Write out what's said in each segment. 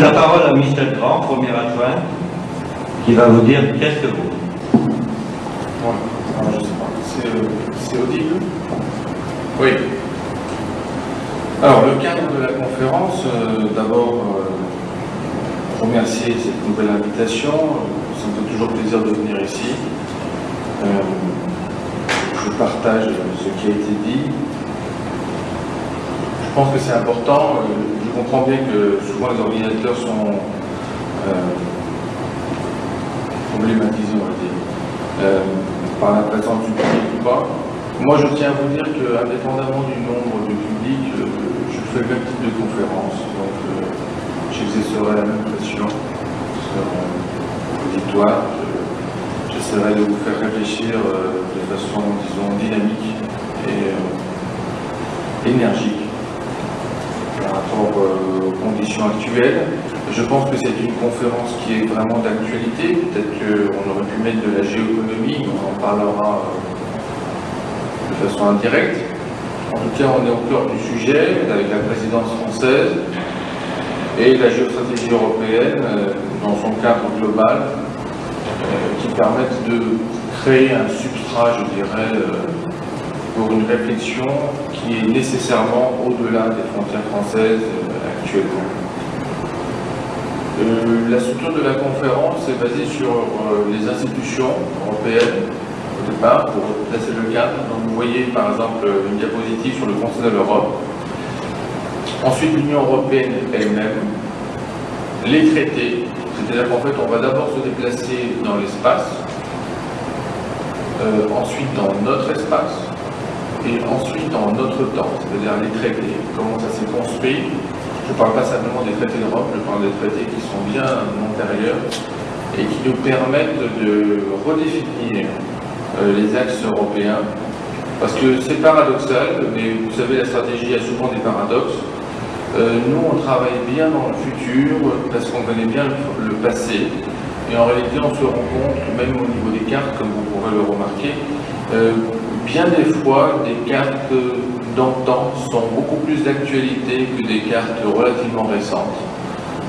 La parole à Michel Grand, premier adjoint, qui va vous dire qu'est-ce que vous. Voilà. Je sais pas. C'est audible? Oui. Alors, le cadre de la conférence, d'abord, remercier cette nouvelle invitation. Ça me fait toujours plaisir de venir ici. Je partage ce qui a été dit. Je pense que c'est important. Je comprends bien que souvent les organisateurs sont problématisés, on va dire, par la présence du public ou pas. Moi, je tiens à vous dire qu'indépendamment du nombre de public, je fais le même type de conférence. Donc, j'exercerai la même pression sur l'auditoire. J'essaierai de vous faire réfléchir de façon, disons, dynamique et énergique par rapport aux conditions actuelles. Je pense que c'est une conférence qui est vraiment d'actualité. Peut-être qu'on aurait pu mettre de la géoéconomie, mais on en parlera de façon indirecte. En tout cas, on est au cœur du sujet avec la présidence française et la géostratégie européenne dans son cadre global qui permettent de créer un substrat, je dirais, pour une réflexion qui est nécessairement au-delà des frontières françaises actuellement. La structure de la conférence est basée sur les institutions européennes, au départ, pour placer le cadre. Donc vous voyez par exemple une diapositive sur le Conseil de l'Europe. Ensuite, l'Union européenne elle-même, les traités, c'est-à-dire qu'en fait, on va d'abord se déplacer dans l'espace, ensuite dans notre espace, et ensuite dans notre temps, c'est-à-dire les traités, comment ça s'est construit. Je ne parle pas simplement des traités d'Europe, je parle des traités qui sont bien antérieurs et qui nous permettent de redéfinir les axes européens. Parce que c'est paradoxal, mais vous savez, la stratégie a souvent des paradoxes. Nous, on travaille bien dans le futur parce qu'on connaît bien le passé. Et en réalité, on se rend compte, même au niveau des cartes, comme vous pourrez le remarquer, bien des fois, des cartes d'antan sont beaucoup plus d'actualité que des cartes relativement récentes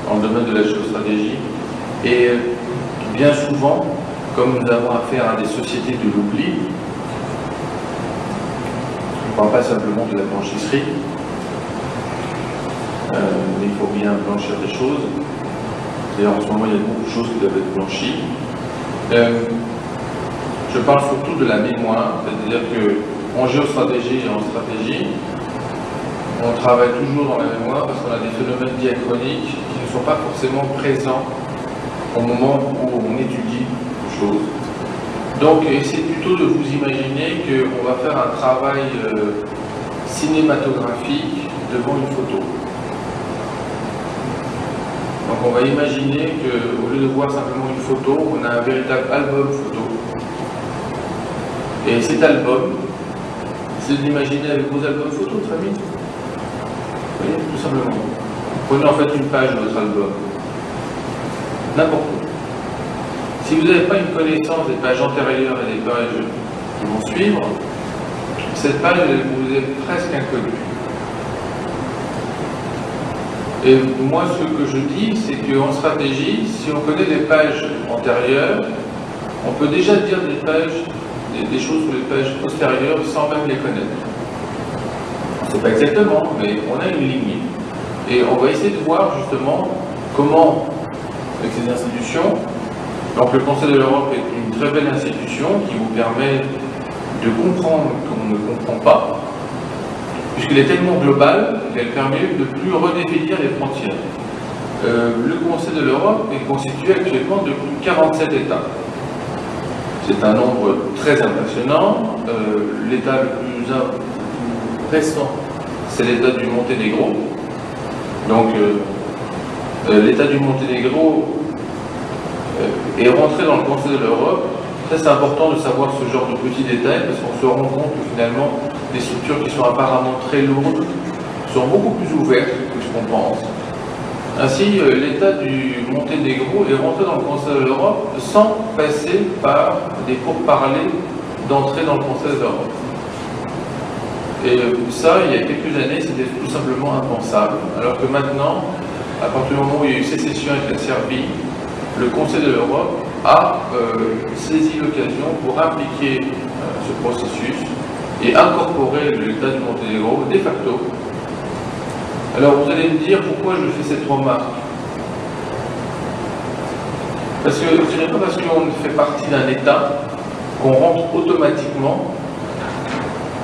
dans le domaine de la géostratégie. Et bien souvent, comme nous avons affaire à des sociétés de l'oubli, on ne parle pas simplement de la blanchisserie, mais il faut bien blanchir des choses. D'ailleurs, en ce moment, il y a beaucoup de choses qui doivent être blanchies. Je parle surtout de la mémoire, c'est-à-dire qu'en géostratégie et en stratégie, on travaille toujours dans la mémoire parce qu'on a des phénomènes diachroniques qui ne sont pas forcément présents au moment où on étudie les choses. Donc, essayez plutôt de vous imaginer qu'on va faire un travail cinématographique devant une photo. Donc on va imaginer qu'au lieu de voir simplement une photo, on a un véritable album photo. Et cet album, c'est de l'imaginer avec vos albums photos de famille. Vous voyez, tout simplement. Prenez en fait une page de votre album. N'importe où. Si vous n'avez pas une connaissance des pages antérieures et des pages qui vont suivre, cette page vous est presque inconnue. Et moi, ce que je dis, c'est qu'en stratégie, si on connaît les pages antérieures, on peut déjà dire des choses sur les pages postérieures sans même les connaître. C'est pas exactement, mais on a une lignée. Et on va essayer de voir justement comment, avec ces institutions, donc le Conseil de l'Europe est une très belle institution qui vous permet de comprendre qu'on ne comprend pas, puisqu'elle est tellement globale qu'elle permet de ne plus redéfinir les frontières. Le Conseil de l'Europe est constitué actuellement de plus de 47 États. C'est un nombre très impressionnant. L'État le plus récent, c'est l'État du Monténégro. Donc, l'État du Monténégro est rentré dans le Conseil de l'Europe. C'est important de savoir ce genre de petits détails parce qu'on se rend compte que finalement, des structures qui sont apparemment très lourdes sont beaucoup plus ouvertes que ce qu'on pense. Ainsi, l'État du Monténégro est rentré dans le Conseil de l'Europe sans passer par des pourparlers d'entrée dans le Conseil de l'Europe. Et ça, il y a quelques années, c'était tout simplement impensable. Alors que maintenant, à partir du moment où il y a eu sécession avec la Serbie, le Conseil de l'Europe a saisi l'occasion pour impliquer ce processus et incorporer l'État du Monténégro de facto. Alors vous allez me dire pourquoi je fais cette remarque. Parce que je dirais pas parce qu'on fait partie d'un État qu'on rentre automatiquement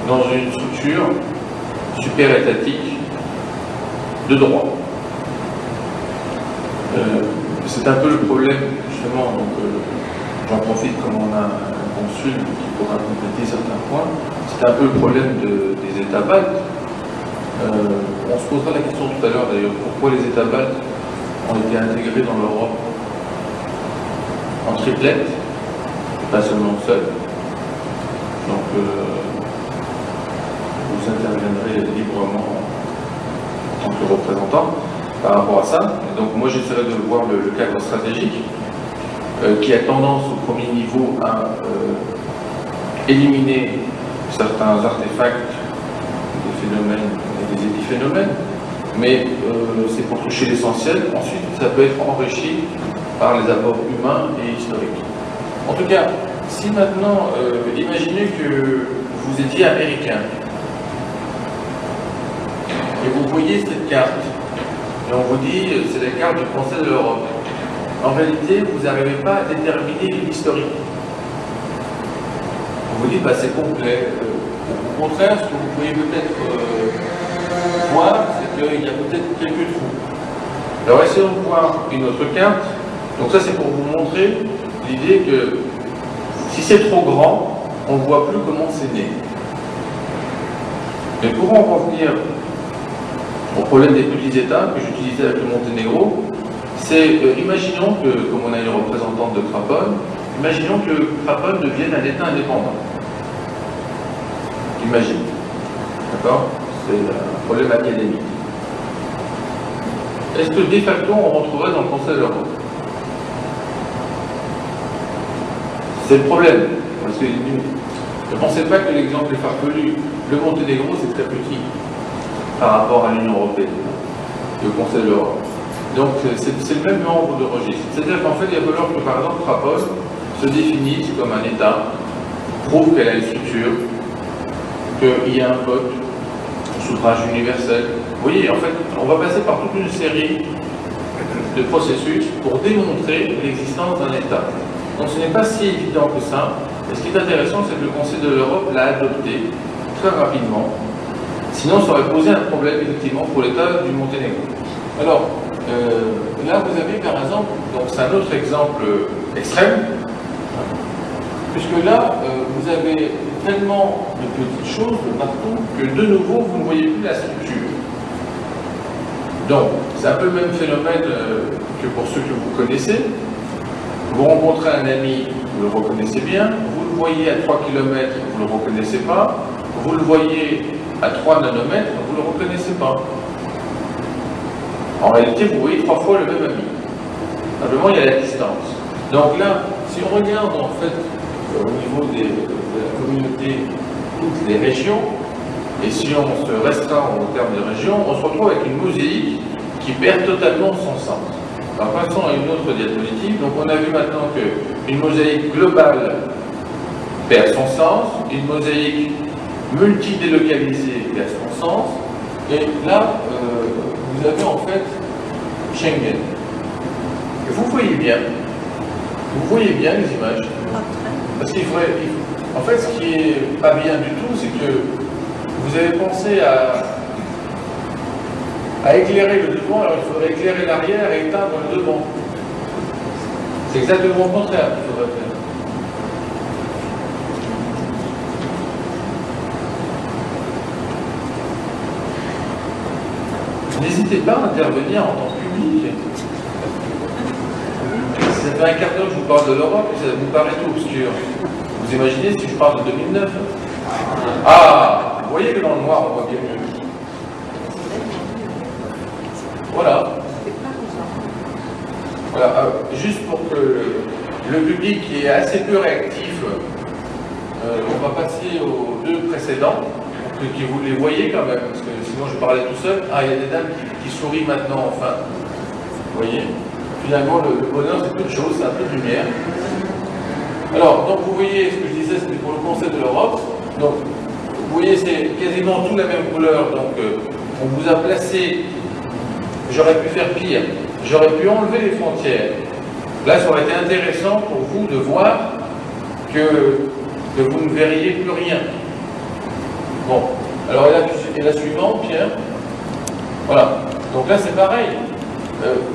dans une structure super étatique de droit. C'est un peu le problème, justement, donc j'en profite comme on a un consul qui pourra compléter certains points, c'est un peu le problème des États baltes. On se posera la question tout à l'heure d'ailleurs, pourquoi les États baltes ont été intégrés dans l'Europe en triplette, pas seulement seuls. Donc vous interviendrez librement en tant que représentant par rapport à ça. Et donc moi j'essaierai de voir le cadre stratégique qui a tendance au premier niveau à éliminer certains artefacts, des phénomènes et des épiphénomènes, mais c'est pour toucher l'essentiel. Ensuite ça peut être enrichi par les apports humains et historiques. En tout cas, si maintenant, imaginez que vous étiez américain et vous voyez cette carte, et on vous dit c'est la carte du Conseil de l'Europe. En réalité, vous n'arrivez pas à déterminer l'historique. On vous dit bah, c'est complet. Au contraire, ce que vous pouvez peut-être voir, c'est qu'il y a peut-être quelques trous. Alors essayons de voir une autre carte. Donc ça c'est pour vous montrer l'idée que si c'est trop grand, on ne voit plus comment c'est né. Mais pour en revenir au problème des petits États que j'utilisais avec le Monténégro, c'est imaginons que, comme on a une représentante de Craponne, imaginons que Craponne devienne un État indépendant. Imagine. D'accord? C'est un problème académique. Est-ce que de facto on rentrerait dans le Conseil de l'Europe? C'est le problème. Parce que ne pensez pas que l'exemple est farfelu. Le Monténégro, c'est très petit par rapport à l'Union européenne, le Conseil de l'Europe. Donc c'est le même nombre de registres. C'est-à-dire qu'en fait, il va falloir que, par exemple, Craponne se définisse comme un État, prouve qu'elle a une structure, qu'il y a un vote, un suffrage universel. Vous voyez, en fait, on va passer par toute une série de processus pour démontrer l'existence d'un État. Donc ce n'est pas si évident que ça. Et ce qui est intéressant, c'est que le Conseil de l'Europe l'a adopté très rapidement. Sinon, ça aurait posé un problème, effectivement, pour l'État du Monténégro. Alors, là, vous avez, par exemple, donc c'est un autre exemple extrême, puisque là, vous avez tellement de petites choses de partout que, de nouveau, vous ne voyez plus la structure. Donc, c'est un peu le même phénomène que pour ceux que vous connaissez. Vous rencontrez un ami, vous le reconnaissez bien, vous le voyez à 3 km, vous ne le reconnaissez pas, vous le voyez à 3 nanomètres, vous ne le reconnaissez pas. En réalité, vous voyez 3 fois le même ami. Simplement, il y a la distance. Donc là, si on regarde en fait au niveau de la communauté, toutes les régions, et si on se restreint au terme des régions, on se retrouve avec une mosaïque qui perd totalement son sens. Alors passons à une autre diapositive. Donc on a vu maintenant qu'une mosaïque globale perd son sens, une mosaïque multidélocalisée perd son sens, et là vous avez en fait Schengen. Et vous voyez bien les images. Parce qu'il faudrait, en fait ce qui est pas bien du tout, c'est que vous avez pensé à éclairer le devant, alors il faudrait éclairer l'arrière et éteindre le devant. C'est exactement le contraire qu'il faudrait faire. N'hésitez pas à intervenir en tant que public. Ça fait un quart d'heure que je vous parle de l'Europe et ça vous paraît tout obscur. Vous imaginez si je parle de 2009? Ah, vous voyez que dans le noir on voit bien mieux. Voilà. Voilà. Juste pour que le public qui est assez peu réactif, on va passer aux deux précédents, pour que vous les voyez quand même, parce que sinon je parlais tout seul. Ah, il y a des dames qui sourient maintenant, enfin. Vous voyez, finalement, le bonheur, c'est peu de choses, c'est un peu de lumière. Alors, donc vous voyez, ce que je disais, c'était pour le Conseil de l'Europe. Donc, vous voyez, c'est quasiment tout la même couleur. Donc, on vous a placé, j'aurais pu faire pire, j'aurais pu enlever les frontières. Là, ça aurait été intéressant pour vous de voir que vous ne verriez plus rien. Bon, alors et la suivante, Pierre. Voilà, donc là c'est pareil.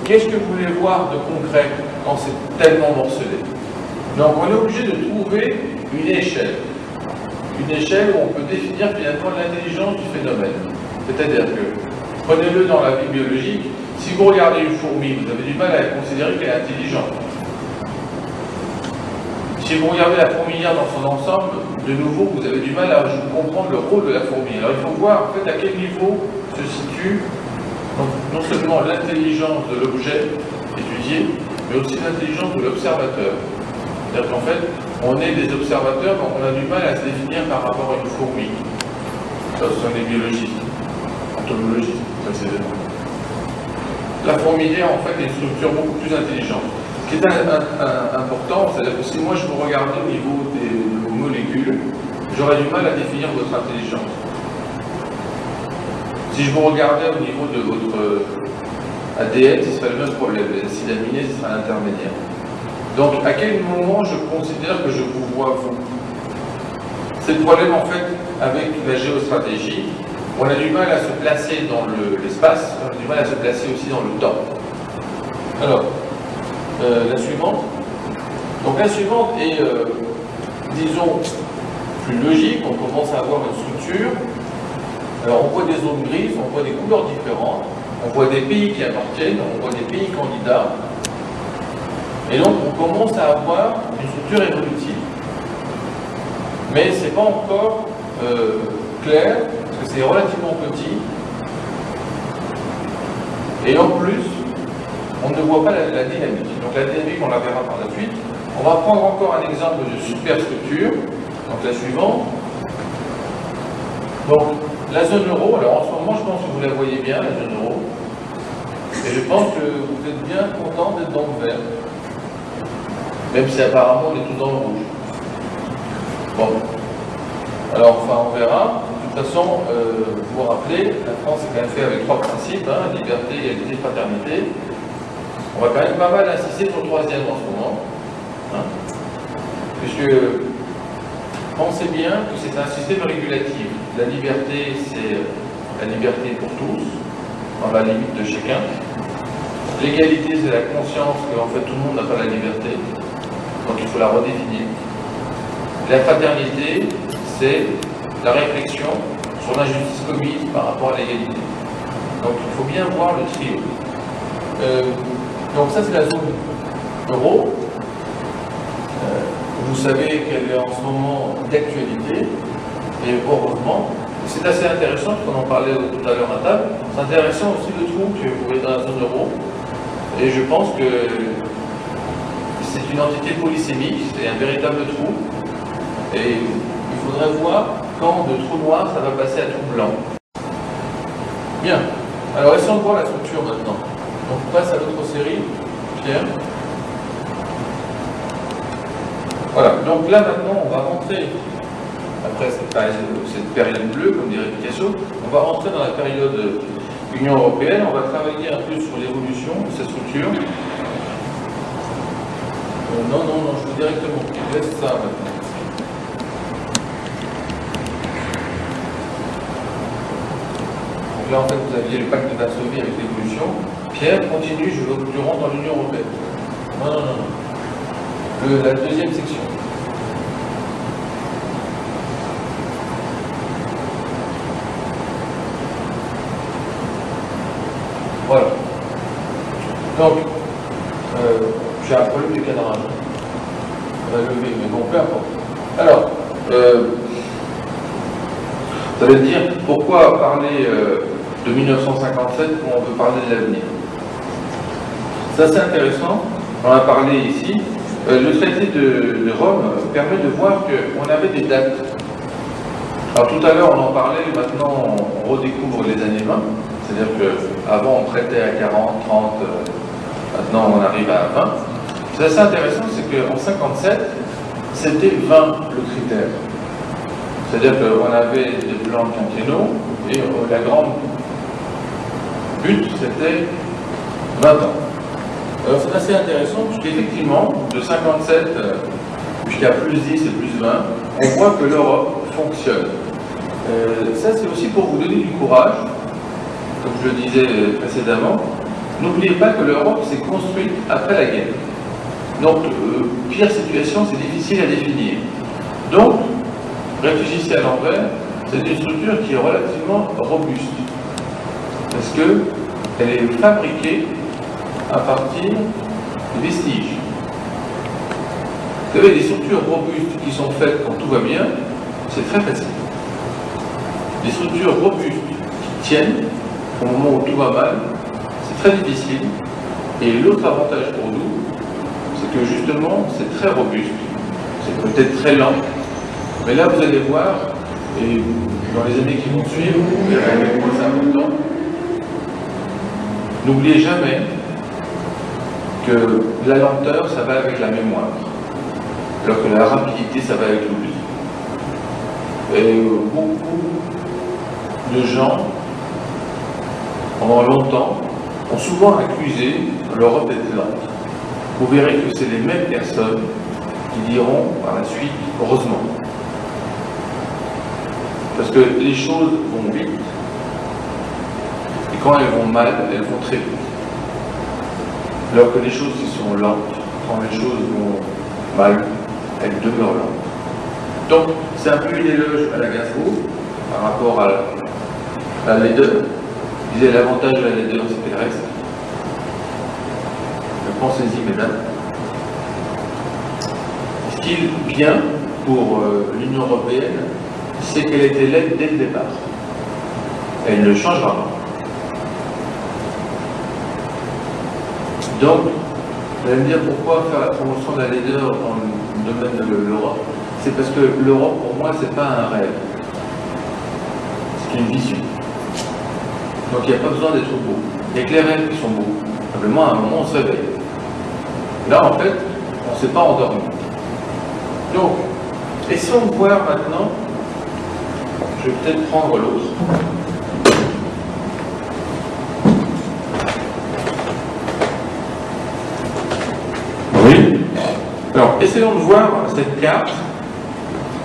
Qu'est-ce que vous voulez voir de concret quand c'est tellement morcelé? Donc on est obligé de trouver une échelle. Une échelle où on peut définir finalement l'intelligence du phénomène. C'est-à-dire que, prenez-le dans la vie biologique, si vous regardez une fourmi, vous avez du mal à considérer qu'elle est intelligente. Si vous regardez la fourmilière dans son ensemble, de nouveau, vous avez du mal à comprendre le rôle de la fourmi. Alors il faut voir en fait à quel niveau se situe non seulement l'intelligence de l'objet étudié, mais aussi l'intelligence de l'observateur. C'est-à-dire qu'en fait, on est des observateurs, donc on a du mal à se définir par rapport à une fourmi. Ça, ce sont des biologistes, entomologistes, précisément. La fourmilière, en fait, est une structure beaucoup plus intelligente. Ce qui est important, c'est-à-dire que si moi je vous regardais au niveau de vos molécules, j'aurais du mal à définir votre intelligence. Si je vous regardais au niveau de votre ADN, ce serait le même problème. Les acides aminés, ce serait l'intermédiaire. Donc, à quel moment je considère que je vous vois, vous? C'est le problème, en fait, avec la géostratégie. On a du mal à se placer dans l'espace, on a du mal à se placer aussi dans le temps. Alors, la suivante. Donc, la suivante est, disons, plus logique. On commence à avoir une structure. Alors, on voit des zones grises, on voit des couleurs différentes, on voit des pays qui appartiennent, on voit des pays candidats. Et donc, on commence à avoir une structure évolutive. Mais ce n'est pas encore clair, parce que c'est relativement petit. Et en plus, on ne voit pas la dynamique. Donc, la dynamique, on la verra par la suite. On va prendre encore un exemple de superstructure. Donc, la suivante. Donc, la zone euro, alors en ce moment, je pense que vous la voyez bien, la zone euro. Et je pense que vous êtes bien content d'être dans le vert. Même si apparemment on est tous dans le rouge. Bon. Alors, enfin, on verra. De toute façon, vous vous rappelez, la France est quand même fait avec 3 principes, hein, liberté, égalité, fraternité. On va quand même pas mal insister sur le troisième en ce moment. Hein, puisque pensez bien que c'est un système régulatif. La liberté, c'est la liberté pour tous, dans la limite de chacun. L'égalité, c'est la conscience qu'en fait tout le monde n'a pas la liberté, donc il faut la redéfinir. La fraternité, c'est la réflexion sur l'injustice commise par rapport à l'égalité. Donc il faut bien voir le trio. Donc ça, c'est la zone euro. Vous savez qu'elle est en ce moment d'actualité, et heureusement, c'est assez intéressant, parce qu'on en parlait tout à l'heure à table, c'est intéressant aussi le trou que vous voyez dans la zone euro, et je pense que c'est une entité polysémique, c'est un véritable trou, et il faudrait voir quand de trou noir ça va passer à trou blanc. Bien, alors essayons de voir la structure maintenant. Donc on passe à l'autre série, Pierre. Voilà, donc là maintenant on va rentrer, après cette période bleue, comme dirait Picasso, on va rentrer dans la période Union Européenne, on va travailler un peu sur l'évolution de cette structure. Non, je veux directement, laisse ça maintenant. Donc là en fait vous aviez le pacte de Varsovie avec l'évolution. Pierre, continue, je veux que tu rentres dans l'Union Européenne. Non. La deuxième section. Voilà. Donc, j'ai un problème de cadrage. On va lever, mais bon, peu importe. Alors, ça veut dire pourquoi parler de 1957 quand on veut parler de l'avenir. Ça, c'est intéressant. On a parlé ici. Le traité de Rome permet de voir qu'on avait des dates. Alors tout à l'heure on en parlait, maintenant on redécouvre les années 20, c'est-à-dire qu'avant on traitait à 40, 30, Maintenant, on arrive à 20. C'est assez intéressant, c'est qu'en 57, c'était 20 le critère. C'est-à-dire qu'on avait des plans quinquennaux et la grande but, c'était 20 ans. Alors c'est assez intéressant, puisqu'effectivement, de 57 jusqu'à plus 10 et plus 20, on voit que l'Europe fonctionne. Ça, c'est aussi pour vous donner du courage, comme je le disais précédemment. N'oubliez pas que l'Europe s'est construite après la guerre. Donc, pire situation, c'est difficile à définir. Donc, réfléchissez à l'envers, c'est une structure qui est relativement robuste. Parce qu'elle est fabriquée à partir de vestiges. Vous savez, des structures robustes qui sont faites quand tout va bien, c'est très facile. Des structures robustes qui tiennent au moment où tout va mal, c'est très difficile. Et l'autre avantage pour nous, c'est que justement, c'est très robuste. C'est peut-être très lent, mais là, vous allez voir, et dans les années qui vont suivre, vous verrez à quel point c'est important. N'oubliez jamais que la lenteur, ça va avec la mémoire, alors que la rapidité, ça va avec l'oubli. Et beaucoup de gens, pendant longtemps, ont souvent accusé l'Europe d'être lente. Vous verrez que c'est les mêmes personnes qui diront par la suite, heureusement. Parce que les choses vont vite, et quand elles vont mal, elles vont très vite. Alors que les choses qui sont lentes, quand les choses vont mal, elles demeurent lentes. Donc, c'est un peu une éloge à la Gainsbourg par rapport à la laideur. Je disais l'avantage de la laideur, c'était le reste. Pensez-y, mesdames. Ce qui est bien pour l'Union européenne, c'est qu'elle était laide dès le départ. Elle ne changera pas. Donc, vous allez me dire pourquoi faire la promotion de la laideur dans le domaine de l'Europe. C'est parce que l'Europe, pour moi, c'est pas un rêve. C'est une vision. Donc, il n'y a pas besoin d'être beau. Il n'y a que les rêves qui sont beaux. Simplement, à un moment, on se réveille. Là, en fait, on ne s'est pas endormi. Donc, essayons de voir maintenant, je vais peut-être prendre l'autre. Oui. Alors, essayons de voir cette carte.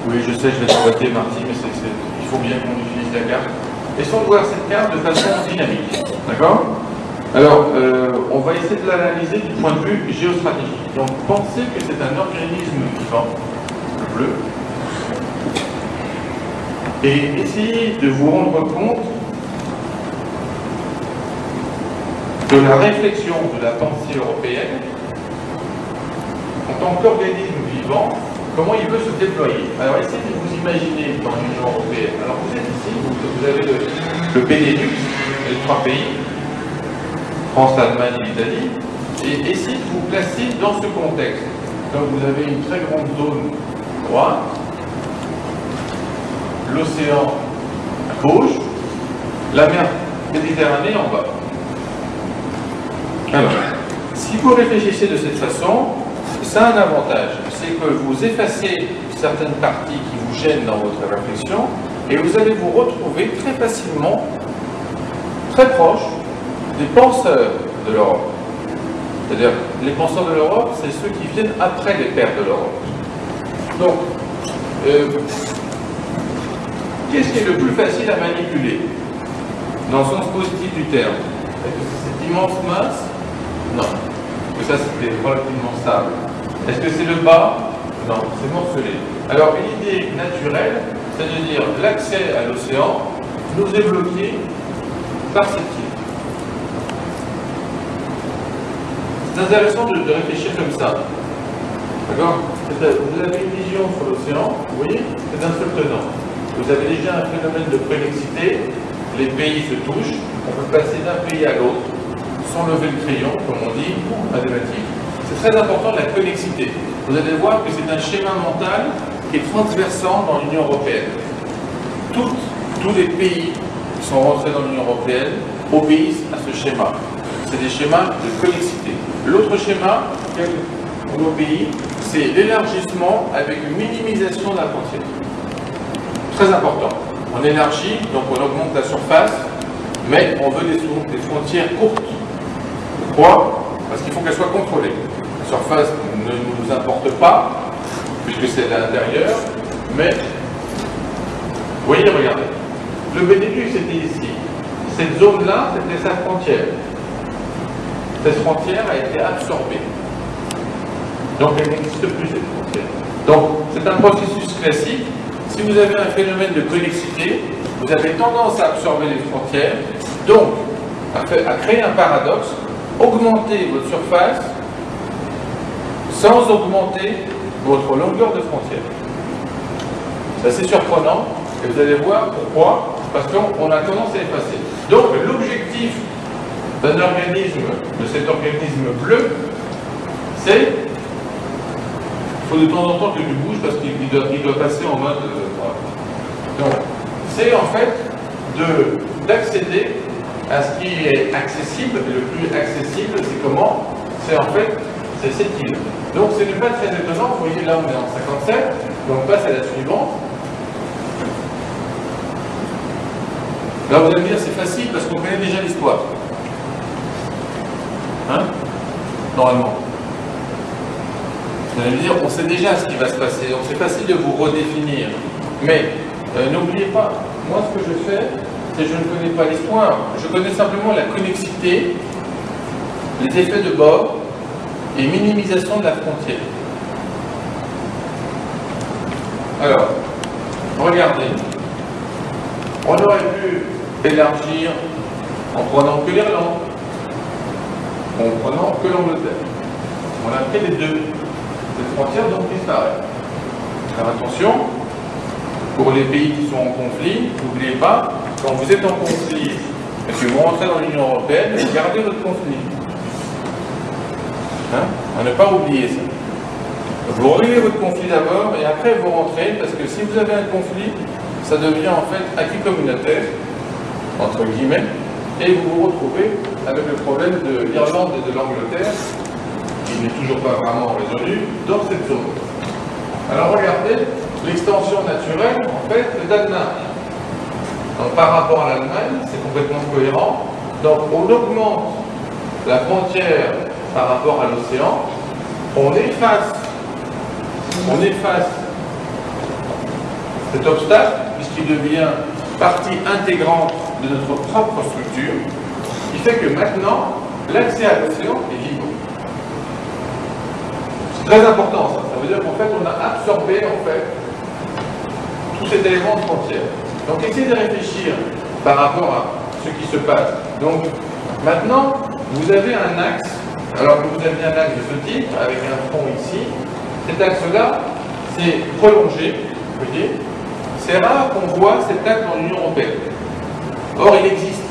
Oui, je sais, je vais t'embêter, Marty, mais il faut bien qu'on utilise la carte. Essayons de voir cette carte de façon dynamique. D'accord ? Alors, on va essayer de l'analyser du point de vue géostratégique. Donc, pensez que c'est un organisme vivant, le bleu, et essayez de vous rendre compte de la réflexion de la pensée européenne en tant qu'organisme vivant, comment il veut se déployer. Alors, essayez de vous imaginer dans l'Union européenne. Alors, vous êtes ici, vous avez le Benelux, les 3 pays, France, l'Allemagne et l'Italie, et essayez de vous placer dans ce contexte. Donc vous avez une très grande zone à droite, l'océan à gauche, la mer Méditerranée en bas. Alors, si vous réfléchissez de cette façon, ça a un avantage, c'est que vous effacez certaines parties qui vous gênent dans votre réflexion, et vous allez vous retrouver très facilement, très proche, des penseurs de l'Europe. C'est-à-dire, les penseurs de l'Europe, c'est ceux qui viennent après les pères de l'Europe. Donc, qu'est-ce qui est le plus facile à manipuler, dans le sens positif du terme? Est-ce que c'est cette immense masse? Non. Parce que ça, c'était relativement stable. Est-ce que c'est le bas? Non, c'est morcelé. Alors, l'idée naturelle, c'est de dire l'accès à l'océan nous est bloqué par cette île. C'est intéressant de réfléchir comme ça. D'accord? Vous avez une vision sur l'océan, vous voyez, c'est d'un seul tenant. Vous avez déjà un phénomène de connexité, les pays se touchent, on peut passer d'un pays à l'autre, sans lever le crayon, comme on dit, en mathématiques. C'est très important la connexité. Vous allez voir que c'est un schéma mental qui est transversant dans l'Union européenne. Tous les pays qui sont rentrés dans l'Union européenne obéissent à ce schéma. c'est des schémas de connexité. L'autre schéma, au nos pays, c'est l'élargissement avec une minimisation de la frontière. Très important. On élargit, donc on augmente la surface, mais on veut des frontières courtes. Pourquoi? Parce qu'il faut qu'elles soient contrôlées. La surface ne nous importe pas, puisque c'est à l'intérieur, mais, vous voyez, regardez. Le Benelux était ici. Cette zone-là, c'était sa frontière. Cette frontière a été absorbée. Donc elle n'existe plus, cette frontière. Donc c'est un processus classique. Si vous avez un phénomène de connexité, vous avez tendance à absorber les frontières, donc à créer un paradoxe, augmenter votre surface sans augmenter votre longueur de frontière. C'est assez surprenant, et vous allez voir pourquoi, parce qu'on a tendance à effacer. Donc l'objectif d'un organisme, de cet organisme bleu, c'est, il faut de temps en temps que je bouge parce qu'il doit passer en mode... Donc, c'est en fait d'accéder à ce qui est accessible, et le plus accessible, c'est comment? C'est en fait, c'est cette île. Donc ce n'est pas très étonnant, vous voyez là on est en 57, donc on passe à la suivante. Là vous allez me dire c'est facile parce qu'on connaît déjà l'histoire. Hein? Normalement. Vous allez me dire, on sait déjà ce qui va se passer, donc c'est facile de vous redéfinir. Mais n'oubliez pas, moi ce que je fais, c'est que je ne connais pas l'histoire, je connais simplement la connexité, les effets de bord et minimisation de la frontière. Alors, regardez, on aurait pu élargir en prenant que l'Irlande, en prenant que l'Angleterre. On a pris les deux. Cette frontière donc disparaît. Alors attention, pour les pays qui sont en conflit, n'oubliez pas, quand vous êtes en conflit et que vous rentrez dans l'Union européenne, gardez votre conflit. Hein? À ne pas oublier ça. Vous réglez votre conflit d'abord et après vous rentrez, parce que si vous avez un conflit, ça devient en fait acquis communautaire, entre guillemets, et vous vous retrouvez avec le problème de l'Irlande et de l'Angleterre, qui n'est toujours pas vraiment résolu, dans cette zone. Alors regardez, l'extension naturelle, en fait, le Danemark. Donc par rapport à l'Allemagne, c'est complètement cohérent. Donc on augmente la frontière par rapport à l'océan, on efface cet obstacle, puisqu'il devient partie intégrante de notre propre structure, qui fait que maintenant, l'accès à l'océan est libre. C'est très important ça. Ça veut dire qu'en fait, on a absorbé en fait tout cet élément de frontière. Donc essayez de réfléchir par rapport à ce qui se passe. Donc maintenant, vous avez un axe, alors que vous avez un axe de ce type, avec un front ici. Cet axe-là, c'est prolongé, vous voyez. C'est rare qu'on voit cet axe dans l'Union européenne. Or, il existe.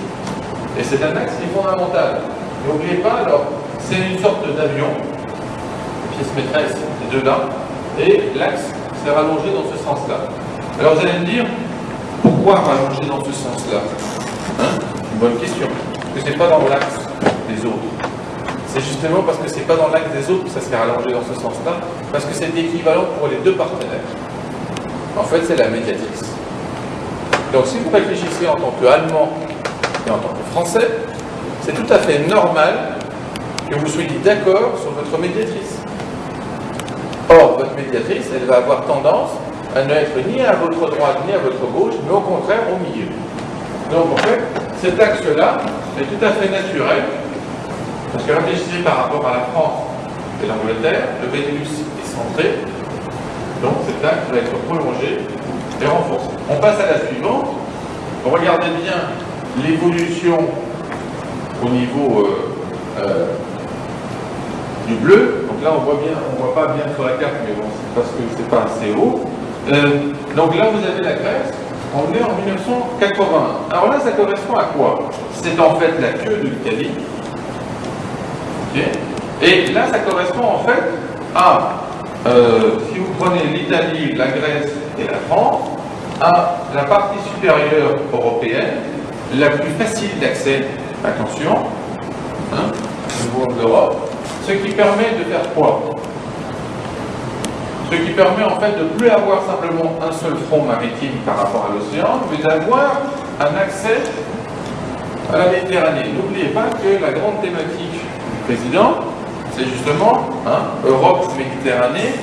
Et c'est un axe qui est fondamental. N'oubliez pas, alors, c'est une sorte d'avion, pièce maîtresse, ces deux-là, et l'axe s'est rallongé dans ce sens-là. Alors, vous allez me dire, pourquoi rallonger dans ce sens-là? Hein? Une bonne question. Parce que c'est pas dans l'axe des autres. C'est justement parce que c'est pas dans l'axe des autres que ça s'est rallongé dans ce sens-là, parce que c'est équivalent pour les deux partenaires. En fait, c'est la médiatrice. Donc, si vous réfléchissez en tant qu'Allemand et en tant que Français, c'est tout à fait normal que vous soyez d'accord sur votre médiatrice. Or, votre médiatrice, elle va avoir tendance à ne être ni à votre droite ni à votre gauche, mais au contraire au milieu. Donc, en fait, cet axe-là est tout à fait naturel, parce que réfléchissez par rapport à la France et l'Angleterre, le Benelux est centré, donc cet axe va être prolongé et renforcé. On passe à la suivante. Regardez bien l'évolution au niveau du bleu. Donc là, on voit pas bien sur la carte, mais bon, c'est parce que c'est pas assez haut. Donc là, vous avez la Grèce. On est en 1981. Alors là, ça correspond à quoi? C'est en fait la queue de l'Italie. Okay. Et là, ça correspond en fait à, si vous prenez l'Italie, la Grèce et la France, à la partie supérieure européenne, la plus facile d'accès, attention, hein, niveau de l'Europe, ce qui permet de faire quoi? Ce qui permet en fait de ne plus avoir simplement un seul front maritime par rapport à l'océan, mais d'avoir un accès à la Méditerranée. N'oubliez pas que la grande thématique du président, c'est justement Europe-Méditerranée.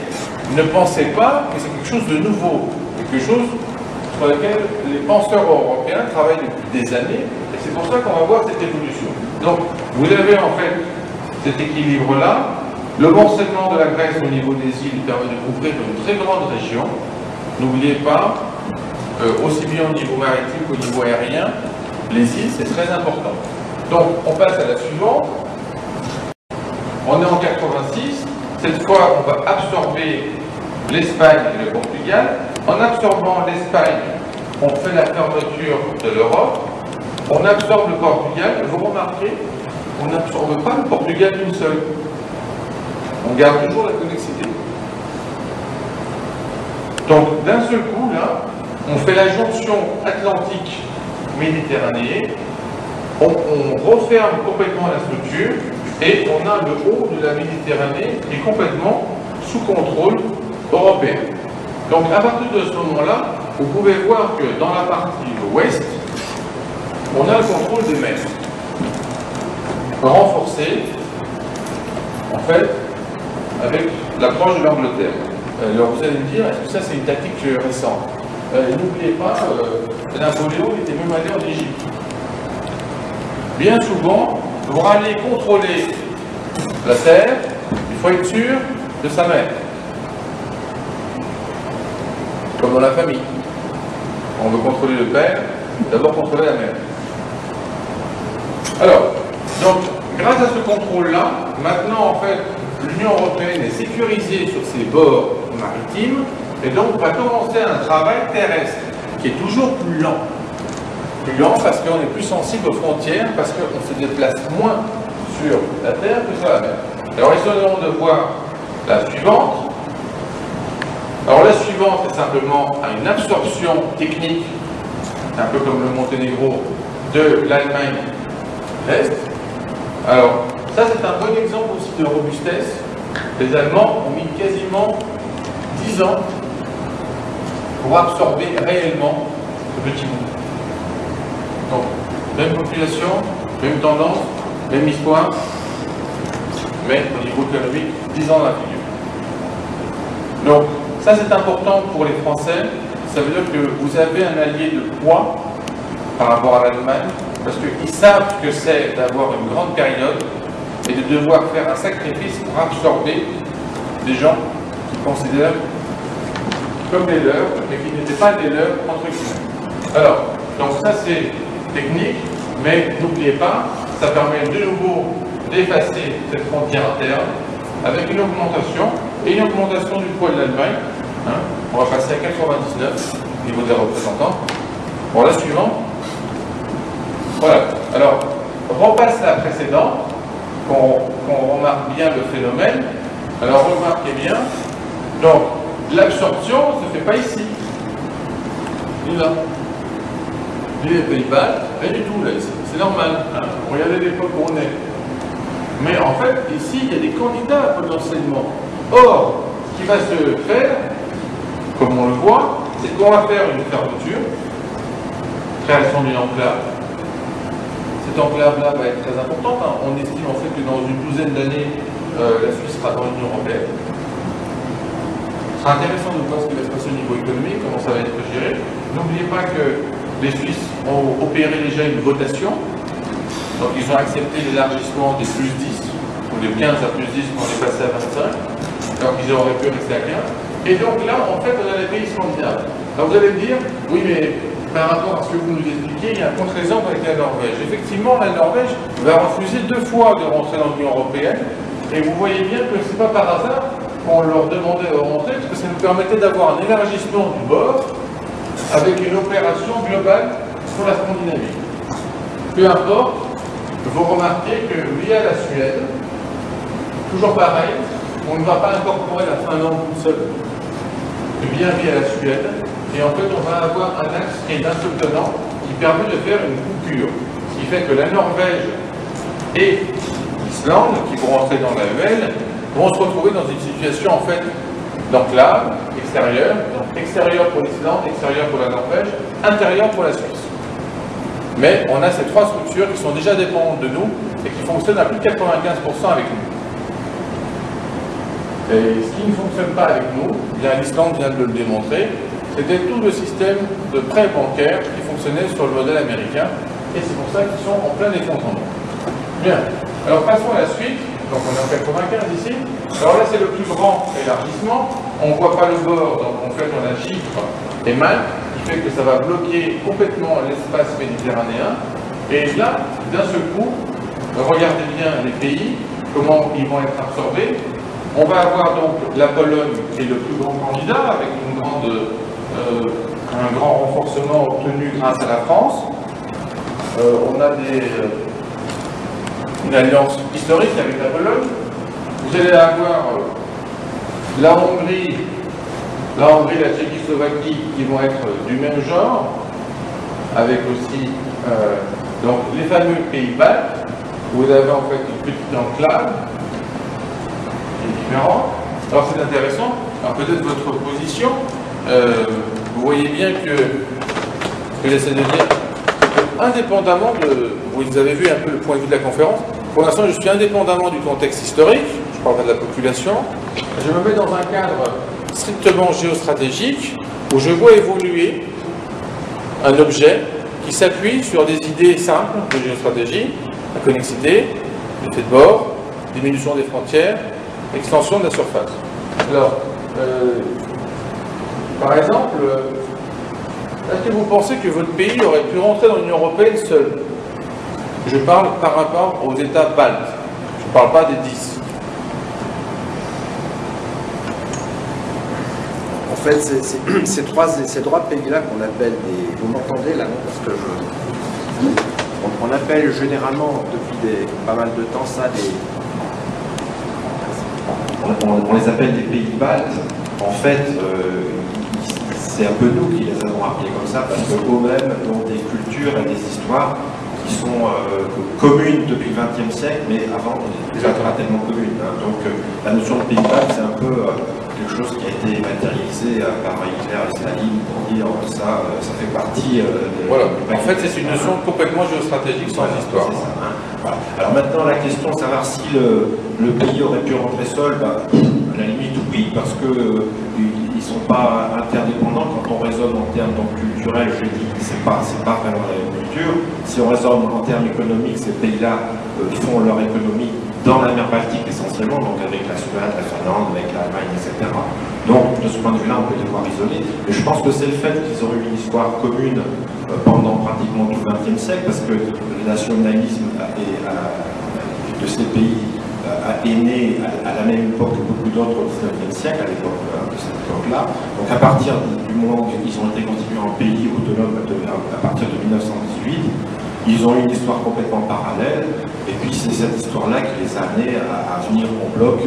Ne pensez pas que c'est quelque chose de nouveau, quelque chose sur lequel les penseurs européens travaillent depuis des années, et c'est pour ça qu'on va voir cette évolution. Donc, vous avez en fait cet équilibre-là. Le morcellement de la Grèce au niveau des îles permet de couvrir une très grande région. N'oubliez pas, aussi bien au niveau maritime qu'au niveau aérien, les îles, c'est très important. Donc, on passe à la suivante. On est en 86. Cette fois, on va absorber l'Espagne et le Portugal. En absorbant l'Espagne, on fait la fermeture de l'Europe. On absorbe le Portugal. Vous remarquez, on n'absorbe pas le Portugal d'une seule. On garde toujours la connexité. Donc, d'un seul coup, là, on fait la jonction atlantique-méditerranéenne, on referme complètement la structure, et on a le haut de la Méditerranée qui est complètement sous contrôle européen. Donc, à partir de ce moment-là, vous pouvez voir que dans la partie ouest, on a le contrôle des mers. Renforcé, en fait, avec l'approche de l'Angleterre. Alors vous allez me dire, est-ce que ça c'est une tactique récente? N'oubliez pas, Napoléon était même allé en Égypte. Bien souvent, pour aller contrôler la terre, il faut être sûr de sa mère. Comme dans la famille. On veut contrôler le père, d'abord contrôler la mère. Alors, donc, grâce à ce contrôle-là, maintenant en fait, l'Union européenne est sécurisée sur ses bords maritimes et donc va commencer un travail terrestre qui est toujours plus lent. Plus lent parce qu'on est plus sensible aux frontières, parce qu'on se déplace moins sur la terre que sur la mer. Alors essayons de voir la suivante. Alors la suivante est simplement une absorption technique, un peu comme le Monténégro, de l'Allemagne de l'Est. Alors, ça, c'est un bon exemple aussi de robustesse. Les Allemands ont mis quasiment 10 ans pour absorber réellement ce petit bout. Donc, même population, même tendance, même histoire, mais au niveau économique, 10 ans dans la figure. Donc, ça, c'est important pour les Français. Ça veut dire que vous avez un allié de poids par rapport à l'Allemagne, parce qu'ils savent ce que c'est d'avoir une grande période et de devoir faire un sacrifice pour absorber des gens qui considèrent comme des leurs, mais qui n'étaient pas des leurs entre guillemets. Alors, donc ça c'est technique, mais n'oubliez pas, ça permet de nouveau d'effacer cette frontière interne avec une augmentation du poids de l'Allemagne. On va passer à 99 au niveau des représentants. Bon, la suivante. Voilà. Alors, repasse la précédente, qu'on remarque bien le phénomène. Alors, remarquez bien. Donc, l'absorption ne se fait pas ici. Ni là. Ni les Pays-Bas, rien du tout là, ici. C'est normal. Regardez l'époque où on est. Mais en fait, ici, il y a des candidats potentiellement. Or, ce qui va se faire, comme on le voit, c'est qu'on va faire une fermeture, création d'une enclave. Cette enclave-là va être très importante. On estime en fait que dans une douzaine d'années, la Suisse sera dans l'Union européenne. Ce sera intéressant de voir ce qui va se passer au niveau économique, comment ça va être géré. N'oubliez pas que les Suisses ont opéré déjà une votation. Donc ils ont accepté l'élargissement des plus 10, ou de 15 à plus 10 quand on est passé à 25. Alors qu'ils auraient pu rester à 15. Et donc là, en fait, on a les pays scandinaves. Alors vous allez me dire, oui, mais par rapport à ce que vous nous expliquez, il y a un contre-exemple avec la Norvège. Effectivement, la Norvège va refuser 2 fois de rentrer dans l'Union européenne. Et vous voyez bien que ce n'est pas par hasard qu'on leur demandait de rentrer, parce que ça nous permettait d'avoir un élargissement du bord avec une opération globale pour la Scandinavie. Peu importe, vous remarquez que via la Suède, toujours pareil, on ne va pas incorporer la Finlande toute seule, mais bien via la Suède, et en fait on va avoir un axe qui est d'un seul tenant, qui permet de faire une coupure, ce qui fait que la Norvège et l'Islande, qui vont rentrer dans l'AEL, vont se retrouver dans une situation en fait d'enclave extérieure, donc extérieure pour l'Islande, extérieure pour la Norvège, intérieure pour la Suisse. Mais on a ces trois structures qui sont déjà dépendantes de nous et qui fonctionnent à plus de 95% avec nous. Et ce qui ne fonctionne pas avec nous, bien l'Islande vient de le démontrer, c'était tout le système de prêt bancaire qui fonctionnait sur le modèle américain, et c'est pour ça qu'ils sont en plein effondrement. Bien, alors passons à la suite, donc on est en 95 ici, alors là c'est le plus grand élargissement, on ne voit pas le bord, donc en fait on a Chypre et Malte, qui fait que ça va bloquer complètement l'espace méditerranéen, et là, d'un seul coup, regardez bien les pays, comment ils vont être absorbés. On va avoir donc la Pologne qui est le plus grand candidat avec un grand renforcement obtenu grâce à la France. On a une alliance historique avec la Pologne. Vous allez avoir la Hongrie, la Tchécoslovaquie qui vont être du même genre, avec aussi donc les fameux pays baltes. Vous avez en fait une petite enclave différente. Alors c'est intéressant, alors peut-être votre position, vous voyez bien que ce que j'essaie de dire, indépendamment de, vous avez vu un peu le point de vue de la conférence, pour l'instant je suis indépendamment du contexte historique, je parle pas de la population, je me mets dans un cadre strictement géostratégique où je vois évoluer un objet qui s'appuie sur des idées simples de géostratégie, la connexité, l'effet de bord, diminution des frontières, extension de la surface. Alors, par exemple, est-ce que vous pensez que votre pays aurait pu rentrer dans l'Union européenne seul? Je parle par rapport aux États baltes. Je ne parle pas des 10. En fait, ces trois pays-là qu'on appelle des... Vous m'entendez là, non? Parce que on appelle généralement, depuis pas mal de temps, ça des... On les appelle des pays baltes. En fait, c'est un peu nous qui les avons appelés comme ça, parce qu'eux-mêmes ont des cultures et des histoires qui sont communes depuis le XXe siècle, mais avant, déjà pas tellement communes. Hein. Donc, la notion de pays baltes, c'est un peu quelque chose qui a été matérialisé par Hitler et Staline pour dire ça fait partie... voilà. En fait, c'est une notion complètement géostratégique sans histoire. C'est ça, hein. Voilà. Alors maintenant, la question de savoir si le pays aurait pu rentrer seul, à la limite, oui, parce que ils ne sont pas interdépendants. Quand on raisonne en termes culturels, je dis que c'est pas vraiment la même culture. Si on raisonne en termes économiques, ces pays-là font leur économie dans la mer Baltique essentiellement, donc avec la Suède, la Finlande, avec l'Allemagne, etc. Donc de ce point de vue-là, on peut les voir isolés. Mais je pense que c'est le fait qu'ils ont eu une histoire commune pendant pratiquement tout le XXe siècle, parce que le nationalisme de ces pays est né à la même époque que beaucoup d'autres au XIXe siècle, à l'époque de cette époque-là. Donc à partir du moment où ils ont été constitués en pays autonome à partir de 1918, ils ont eu une histoire complètement parallèle, et puis c'est cette histoire-là qui les a amenés à venir en bloc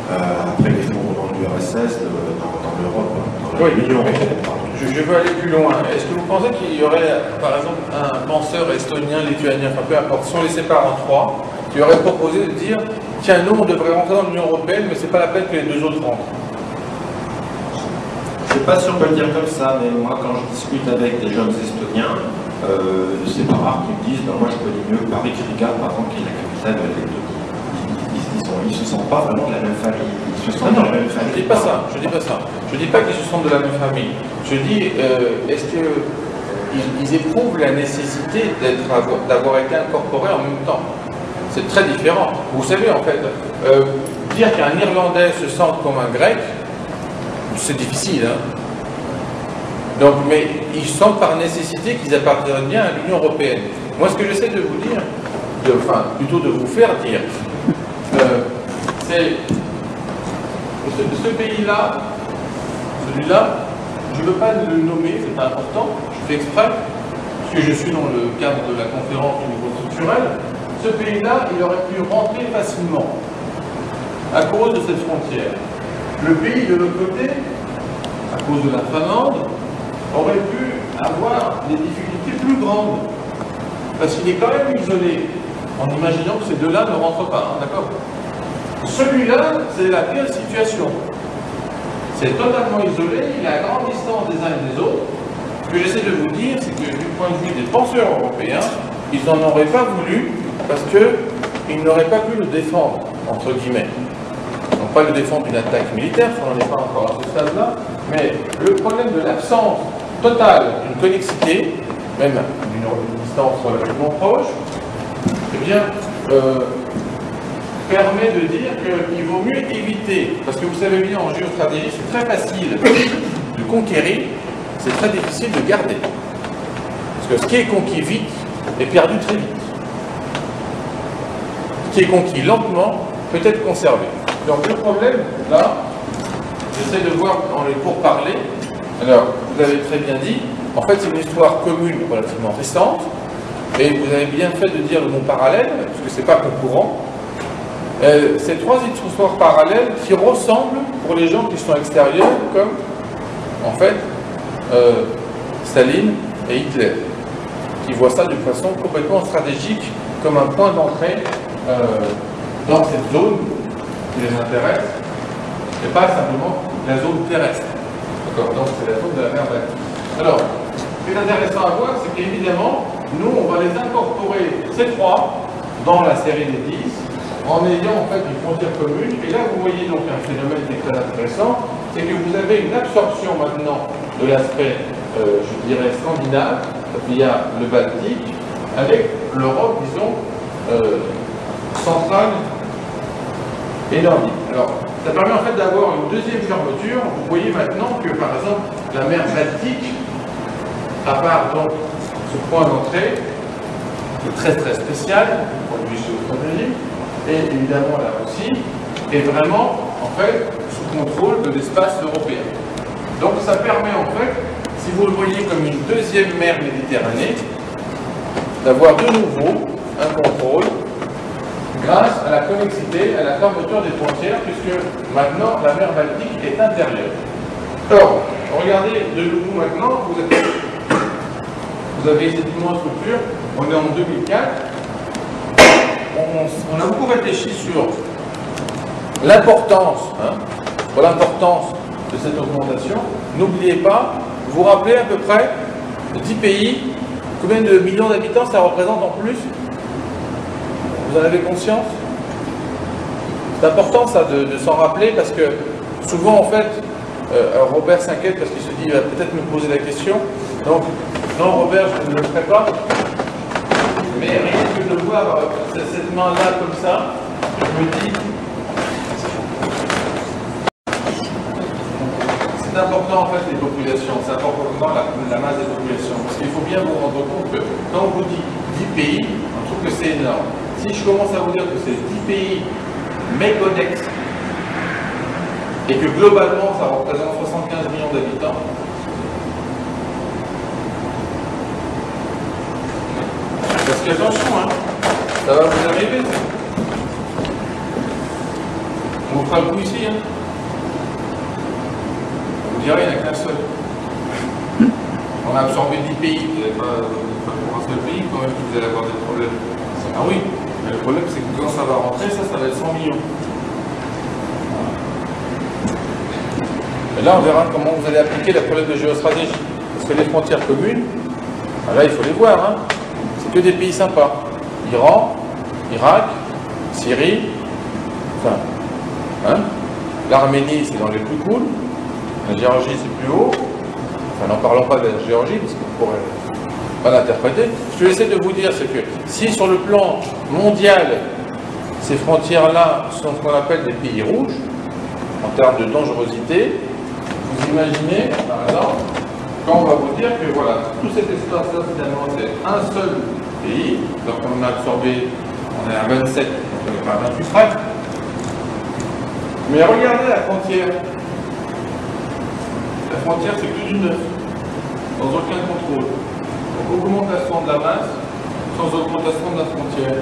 après l'effondrement de l'URSS dans l'Europe, dans l'Union européenne. Je veux aller plus loin. Est-ce que vous pensez qu'il y aurait, par exemple, un penseur estonien, lituanien, enfin peu importe, si on les sépare en trois, qui aurait proposé de dire tiens, nous on devrait rentrer dans l'Union européenne, mais c'est pas la peine que les deux autres rentrent? Je ne sais pas si on peut le dire comme ça, mais moi quand je discute avec des jeunes Estoniens, c'est pas rare qu'ils me disent moi je connais mieux Paris que Riga, par exemple, qui est la capitale de l'Estonie. Ils ne se sentent pas vraiment de la même famille. Ils se sentent de la même famille. Je dis pas ça, je dis pas ça. Je dis pas qu'ils se sentent de la même famille. Je dis, est-ce qu'ils éprouvent la nécessité d'avoir été incorporés en même temps? C'est très différent. Vous savez, en fait, dire qu'un Irlandais se sente comme un Grec, c'est difficile, hein. Donc, mais ils sentent par nécessité qu'ils appartiennent bien à l'Union européenne. Moi, ce que j'essaie de vous dire, enfin, plutôt de vous faire dire, c'est ce pays-là, celui-là, je ne veux pas le nommer, c'est important, je fais exprès, parce que je suis dans le cadre de la conférence au niveau structurel. Ce pays-là, il aurait pu rentrer facilement à cause de cette frontière. Le pays de l'autre côté, à cause de la Finlande, aurait pu avoir des difficultés plus grandes, parce qu'il est quand même isolé en imaginant que ces deux-là ne rentrent pas, hein, d'accord? Celui-là, c'est la pire situation. C'est totalement isolé, il est à grande distance des uns et des autres. Ce que j'essaie de vous dire, c'est que du point de vue des penseurs européens, ils n'en auraient pas voulu parce qu'ils n'auraient pas pu le défendre, entre guillemets. Donc pas le défendre d'une attaque militaire, ça n'en est pas encore à ce stade-là, mais le problème de l'absence totale d'une connexité, même d'une distance relativement proche, eh bien, permet de dire qu'il vaut mieux éviter, parce que vous savez bien, en géostratégie, c'est très facile de conquérir, c'est très difficile de garder. Parce que ce qui est conquis vite est perdu très vite. Ce qui est conquis lentement peut être conservé. Donc le problème, là, j'essaie de voir dans les pourparlers. Alors, vous avez très bien dit, en fait c'est une histoire commune relativement récente, et vous avez bien fait de dire le mot parallèle, parce que c'est pas concurrent. Ces trois histoires parallèles qui ressemblent, pour les gens qui sont extérieurs, comme, en fait, Staline et Hitler, qui voient ça d'une façon complètement stratégique, comme un point d'entrée dans cette zone qui les intéresse, et pas simplement la zone terrestre. D'accord? Donc c'est la zone de la mer Baltique. Alors, ce qui est intéressant à voir, c'est qu'évidemment, nous, on va les incorporer, ces trois, dans la série des 10, en ayant en fait une frontière commune. Et là, vous voyez donc un phénomène qui est très intéressant, c'est que vous avez une absorption maintenant de l'aspect, je dirais, scandinave, via le Baltique, avec l'Europe, disons, centrale et nordique. Alors, ça permet en fait d'avoir une deuxième fermeture. Vous voyez maintenant que, par exemple, la mer Baltique, à part donc ce point d'entrée, qui est très très spécial, du point de vue géostratégique, et évidemment la Russie, est vraiment, en fait, sous contrôle de l'espace européen. Donc ça permet en fait, si vous le voyez comme une deuxième mer Méditerranée, d'avoir de nouveau un contrôle grâce à la connexité, à la fermeture des frontières, puisque maintenant la mer Baltique est intérieure. Alors, regardez de nouveau maintenant, vous avez cette immense structure, on est en 2004, on a beaucoup réfléchi sur l'importance, de cette augmentation. N'oubliez pas, vous vous rappelez à peu près 10 pays, combien de millions d'habitants ça représente en plus? Vous en avez conscience? C'est important ça de s'en rappeler parce que souvent en fait, Robert s'inquiète parce qu'il se dit il va peut-être me poser la question. Donc, non Robert, je ne le ferai pas. Mais rien que de voir cette main-là comme ça, je me dis, c'est important en fait les populations, c'est important la masse des populations. Parce qu'il faut bien vous rendre compte que quand on vous dit 10 pays, on trouve que c'est énorme. Si je commence à vous dire que c'est 10 pays méconnexes et que globalement ça représente 75 millions d'habitants, parce qu'attention, hein, ça va vous arriver. On vous fera le coup ici. Hein. Vous direz, il n'y en a qu'un seul. On a absorbé 10 pays, vous n'avez pas pour un seul pays, quand même, vous allez avoir des problèmes. Ah oui, mais le problème, c'est que quand ça va rentrer, ça va être 100 millions. Et là, on verra comment vous allez appliquer la problème de géostratégie. Parce que les frontières communes, là, il faut les voir, hein. Que des pays sympas. Iran, Irak, Syrie, enfin, hein, l'Arménie c'est dans les plus cool, la Géorgie c'est plus haut, enfin n'en parlons pas de la Géorgie parce qu'on pourrait pas l'interpréter. Ce que j'essaie de vous dire c'est que si sur le plan mondial ces frontières-là sont ce qu'on appelle des pays rouges, en termes de dangerosité, vous imaginez par exemple quand on va vous dire que voilà, tout cet espace-là finalement c'est un seul pays, donc on a absorbé, on est à 27, on n'est pas à 28 près. Mais regardez la frontière. La frontière c'est que du neuf, sans aucun contrôle. Donc augmentation de la masse, sans augmentation de la frontière.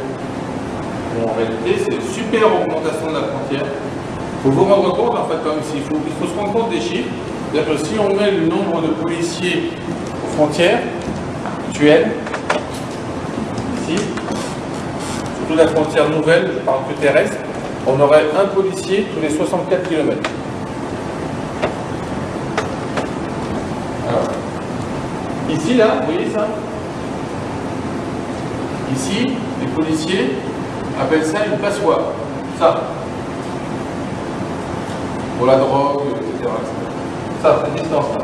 Bon, en réalité c'est une super augmentation de la frontière. Il faut vous rendre compte en fait, comme il faut se rendre compte des chiffres. C'est-à-dire que si on met le nombre de policiers aux frontières actuelles, ici, c'est sous la frontière nouvelle, je parle que terrestre, on aurait un policier tous les 64 km. Alors, ici, là, vous voyez ça? Ici, les policiers appellent ça une passoire. Ça. Pour la drogue, etc. Ça, cette distance-là.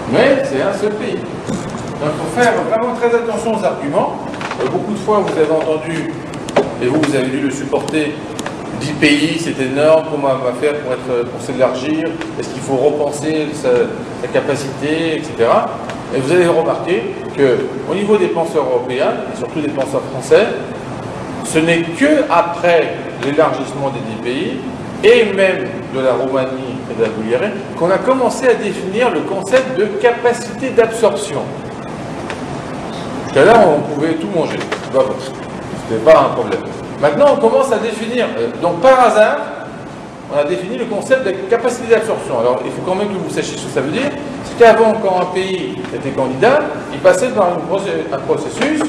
Mais c'est un seul pays. Donc il faut faire vraiment très attention aux arguments. Beaucoup de fois, vous avez entendu, et vous avez dû le supporter, 10 pays, c'est énorme, comment on va faire pour s'élargir, est-ce qu'il faut repenser sa capacité, etc. Et vous allez remarquer qu'au niveau des penseurs européens, et surtout des penseurs français, ce n'est que après l'élargissement des 10 pays, et même de la Roumanie et de la Bulgarie, qu'on a commencé à définir le concept de capacité d'absorption. Jusqu'à là, on pouvait tout manger. C'était pas un problème. Maintenant, on commence à définir. Donc, par hasard, on a défini le concept de capacité d'absorption. Alors, il faut quand même que vous sachiez ce que ça veut dire. C'est qu'avant, quand un pays était candidat, il passait dans un processus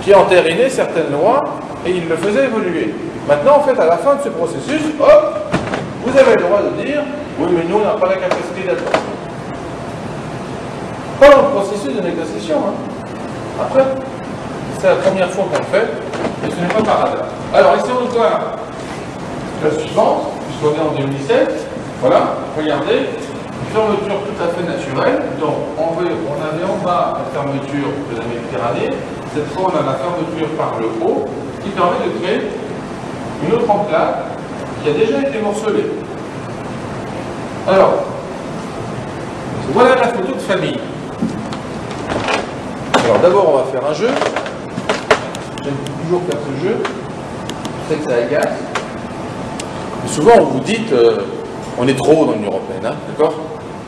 qui entérinait certaines lois et il le faisait évoluer. Maintenant, en fait, à la fin de ce processus, hop, vous avez le droit de dire « Oui, mais nous, on n'a pas la capacité d'absorption. » Pas dans le processus de négociation. Hein. Après, c'est la première fois qu'on le fait, et ce n'est pas par hasard. Alors, ici, on voit la suivante, puisqu'on est en 2017. Voilà, regardez, une fermeture tout à fait naturelle. Donc, on avait en bas la fermeture de la Méditerranée. Cette fois, on a la fermeture par le haut, qui permet de créer une autre enclave qui a déjà été morcelée. Alors, voilà la photo de famille. Alors d'abord, on va faire un jeu. J'aime toujours faire ce jeu. Je sais que ça agace. Mais souvent, on vous dit on est trop dans l'Union européenne, hein, d'accord?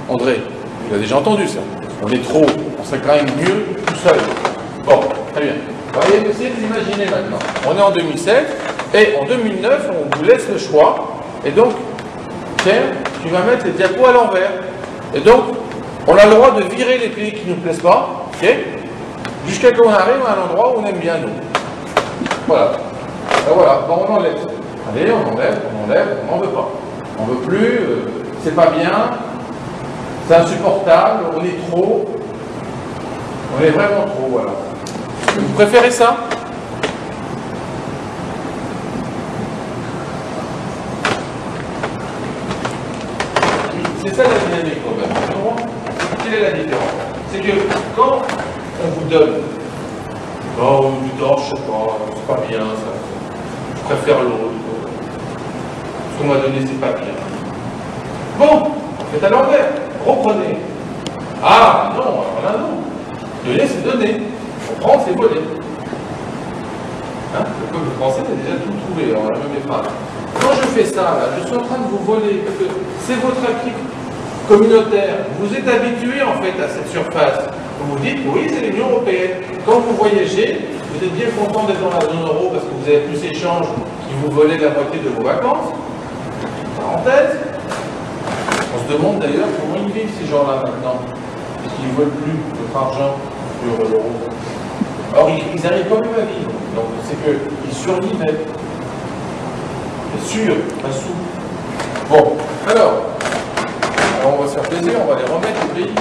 André, vous avez déjà entendu ça. On est trop, on serait quand même mieux tout seul. Bon, très bien. On va essayer de l'imaginer maintenant. On est en 2007 et en 2009, on vous laisse le choix. Et donc, tiens, tu vas mettre les diapos à l'envers. Et donc, on a le droit de virer les pays qui ne nous plaisent pas, ok? Jusqu'à qu'on arrive à un endroit où on aime bien nous. Voilà. Et voilà, bon, on enlève. Allez, on enlève, on n'en veut pas. On ne veut plus, c'est pas bien, c'est insupportable, on est trop. On est vraiment trop, voilà. Vous préférez ça? C'est ça la dynamique, Robert. Quelle est la différence? C'est que quand on vous donne, oh, du temps, je sais pas, c'est pas bien, ça, je préfère l'autre, ce qu'on m'a donné, c'est pas bien. Bon, faites à l'envers, reprenez. Ah, non, alors là, non. Donner, c'est donner. Prendre, c'est voler. Hein? Le peuple français a déjà tout trouvé, alors la même phrase. Quand je fais ça, là, je suis en train de vous voler, parce que c'est votre acquis communautaire. Vous êtes habitué en fait à cette surface. Vous vous dites, oui, c'est l'Union européenne. Quand vous voyagez, vous êtes bien content d'être dans la zone euro parce que vous avez plus d'échanges qui vous volaient la moitié de vos vacances. Parenthèse. On se demande d'ailleurs comment ils vivent ces gens-là maintenant. Parce qu'ils ne veulent plus notre argent sur l'euro. Or, ils arrivent quand même à vivre. Donc, c'est qu'ils survivaient. Bien sûr, un sou. Bon, alors, on va se faire plaisir, on va les remettre au pays.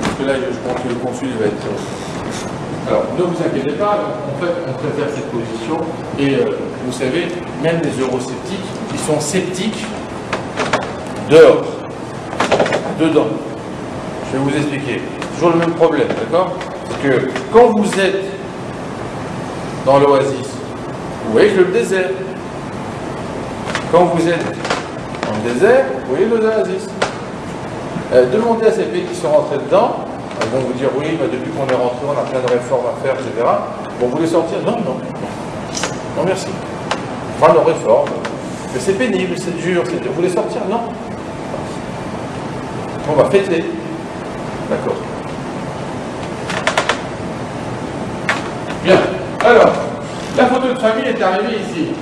Parce que là, je pense que le consul va être. Alors, ne vous inquiétez pas, en fait, on préfère cette position. Et vous savez, même les eurosceptiques, ils sont sceptiques dehors, dedans. Je vais vous expliquer. Toujours le même problème, d'accord? C'est que quand vous êtes dans l'oasis, vous voyez que le désert. Quand vous êtes dans le désert, vous voyez l'oasis. Demandez à ces pays qui sont rentrés dedans, ils vont vous dire oui, bah, depuis qu'on est rentré, on a plein de réformes à faire, etc. Bon, vous voulez sortir? Non, non. Non, merci. Enfin, nos réformes. Mais c'est pénible, c'est dur, c'est dur. Vous voulez sortir? Non. On va fêter. D'accord. Bien. Alors, la photo de famille est arrivée ici.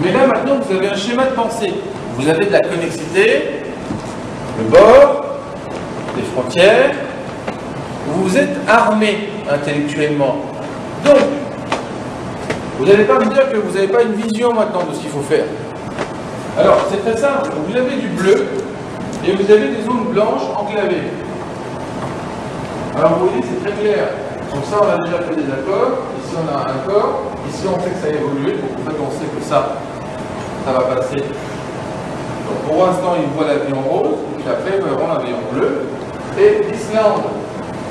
Mais là, maintenant, vous avez un schéma de pensée. Vous avez de la connexité, le bord, des frontières, vous êtes armé intellectuellement. Donc, vous n'allez pas me dire que vous n'avez pas une vision maintenant de ce qu'il faut faire. Alors, c'est très simple. Vous avez du bleu et vous avez des zones blanches enclavées. Alors, vous voyez, c'est très clair. Donc ça, on a déjà fait des accords. Ici, on a un accord. Ici, on sait que ça a évolué. Donc, en fait, on sait que ça va passer. Donc, pour l'instant, il voit la vie en rose. Puis après, il va voir la vie en bleu. Et l'Islande,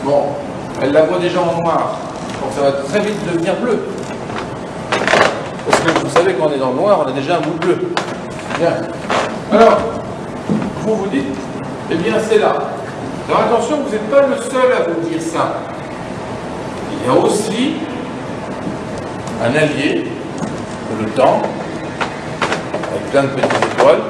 bon, elle la voit déjà en noir. Donc, ça va très vite devenir bleu. Parce que vous savez, quand on est dans le noir, on a déjà un bout de bleu. Bien. Alors, vous vous dites, eh bien, c'est là. Alors, attention, vous n'êtes pas le seul à vous dire ça. Il y a aussi un allié, le temps, avec plein de petites étoiles.